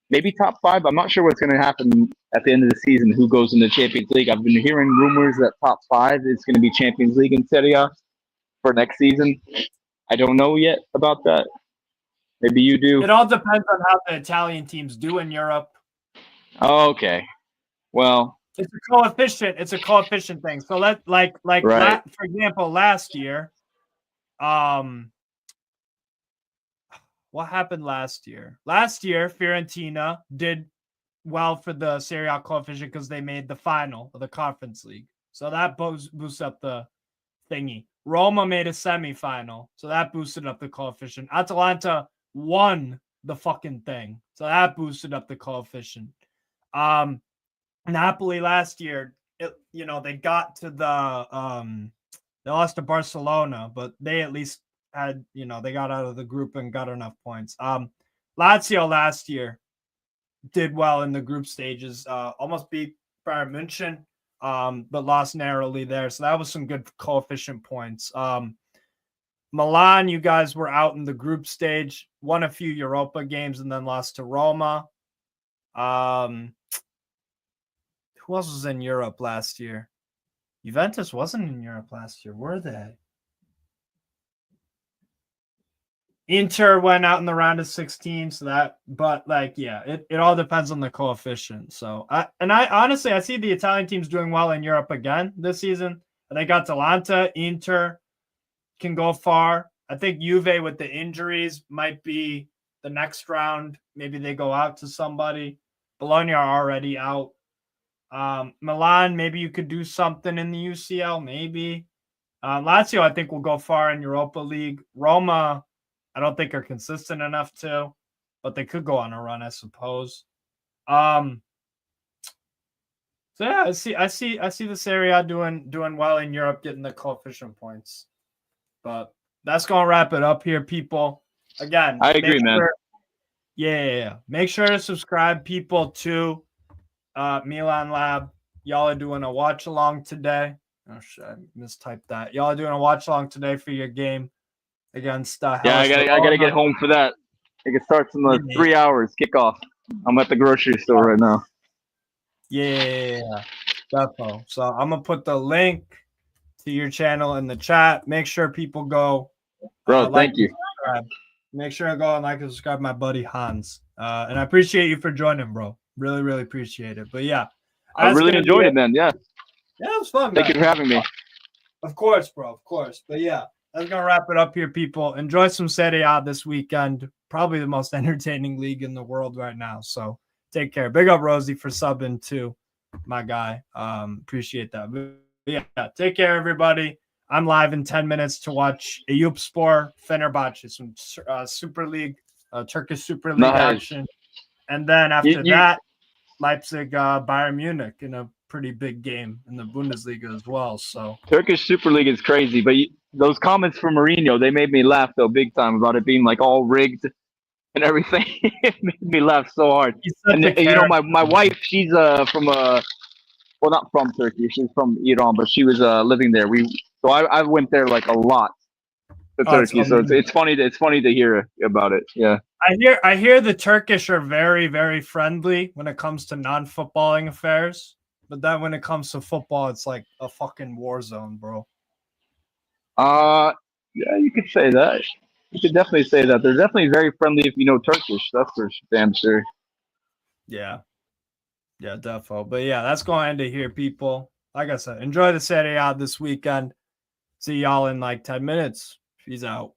B: Maybe top 5. I'm not sure what's going to happen at the end of the season, who goes in the Champions League. I've been hearing rumors that top 5 is going to be Champions League in Serie A for next season. I don't know yet about that. Maybe you do.
A: It all depends on how the Italian teams do in Europe.
B: Oh, okay. Well,
A: it's a coefficient. It's a coefficient thing. So right. For example, last year, what happened last year? Last year, Fiorentina did well for the Serie A coefficient because they made the final of the Conference League. So that boosts up the thingy. Roma made a semifinal, so that boosted up the coefficient. Atalanta won the fucking thing, so that boosted up the coefficient. Napoli last year, they got to they lost to Barcelona, but they at least had, they got out of the group and got enough points. Lazio last year did well in the group stages, almost beat Bayern München, but lost narrowly there. So that was some good coefficient points. Milan, you guys were out in the group stage, won a few Europa games, and then lost to Roma. Who else was in Europe last year? Juventus wasn't in Europe last year, were they? Inter went out in the round of 16, it all depends on the coefficient. So I honestly see the Italian teams doing well in Europe again this season. I think Atalanta, Inter can go far. I think Juve with the injuries might be the next round. Maybe they go out to somebody. Bologna are already out. Milan, maybe you could do something in the UCL, maybe. Lazio, I think, will go far in Europa League. Roma, I don't think are consistent enough to, but they could go on a run, I suppose. So yeah, I see the Serie A doing well in Europe, getting the coefficient points. But that's gonna wrap it up here, people. Again,
B: I agree, man.
A: Yeah. Make sure to subscribe, people, to Milan Lab. Y'all are doing a watch along today. Oh shit, I mistyped that. Y'all are doing a watch along today for your game against
B: I gotta get home for that. I think it starts in 3 hours kickoff. I'm at the grocery store right now.
A: Yeah, definitely. So I'm gonna put the link to your channel in the chat. Make sure people go.
B: Bro, thank you.
A: Subscribe. Make sure to go and like and subscribe, my buddy Hans. And I appreciate you for joining, bro. Really, really appreciate it. But yeah,
B: I really enjoyed it, man. Yeah.
A: Yeah, it was fun.
B: Thank you for having me.
A: Of course, bro. Of course. But yeah, that's gonna wrap it up here, people. Enjoy some Serie A this weekend. Probably the most entertaining league in the world right now. So take care. Big up Rosie for subbing too, my guy. Appreciate that. But yeah, take care, everybody. I'm live in 10 minutes to watch Eyüpspor Fenerbahçe, some Super League, Turkish Super League action. And then after that, Leipzig, Bayern Munich in a pretty big game in the Bundesliga as well. So
B: Turkish Super League is crazy, but those comments from Mourinho, they made me laugh though big time about it being like all rigged and everything. It made me laugh so hard. And my wife, she's from well, not from Turkey. She's from Iran, but she was living there. I went there like a lot to Turkey, so it's funny to hear about it. Yeah,
A: I hear the Turkish are very, very friendly when it comes to non-footballing affairs, but then when it comes to football, it's like a fucking war zone, bro.
B: Yeah, you could say that. You could definitely say that. They're definitely very friendly if you know Turkish. That's for damn sure.
A: Yeah, defo. But yeah, that's going to end it here, people. Like I said, enjoy the Serie A this weekend. See y'all in like 10 minutes. Peace out.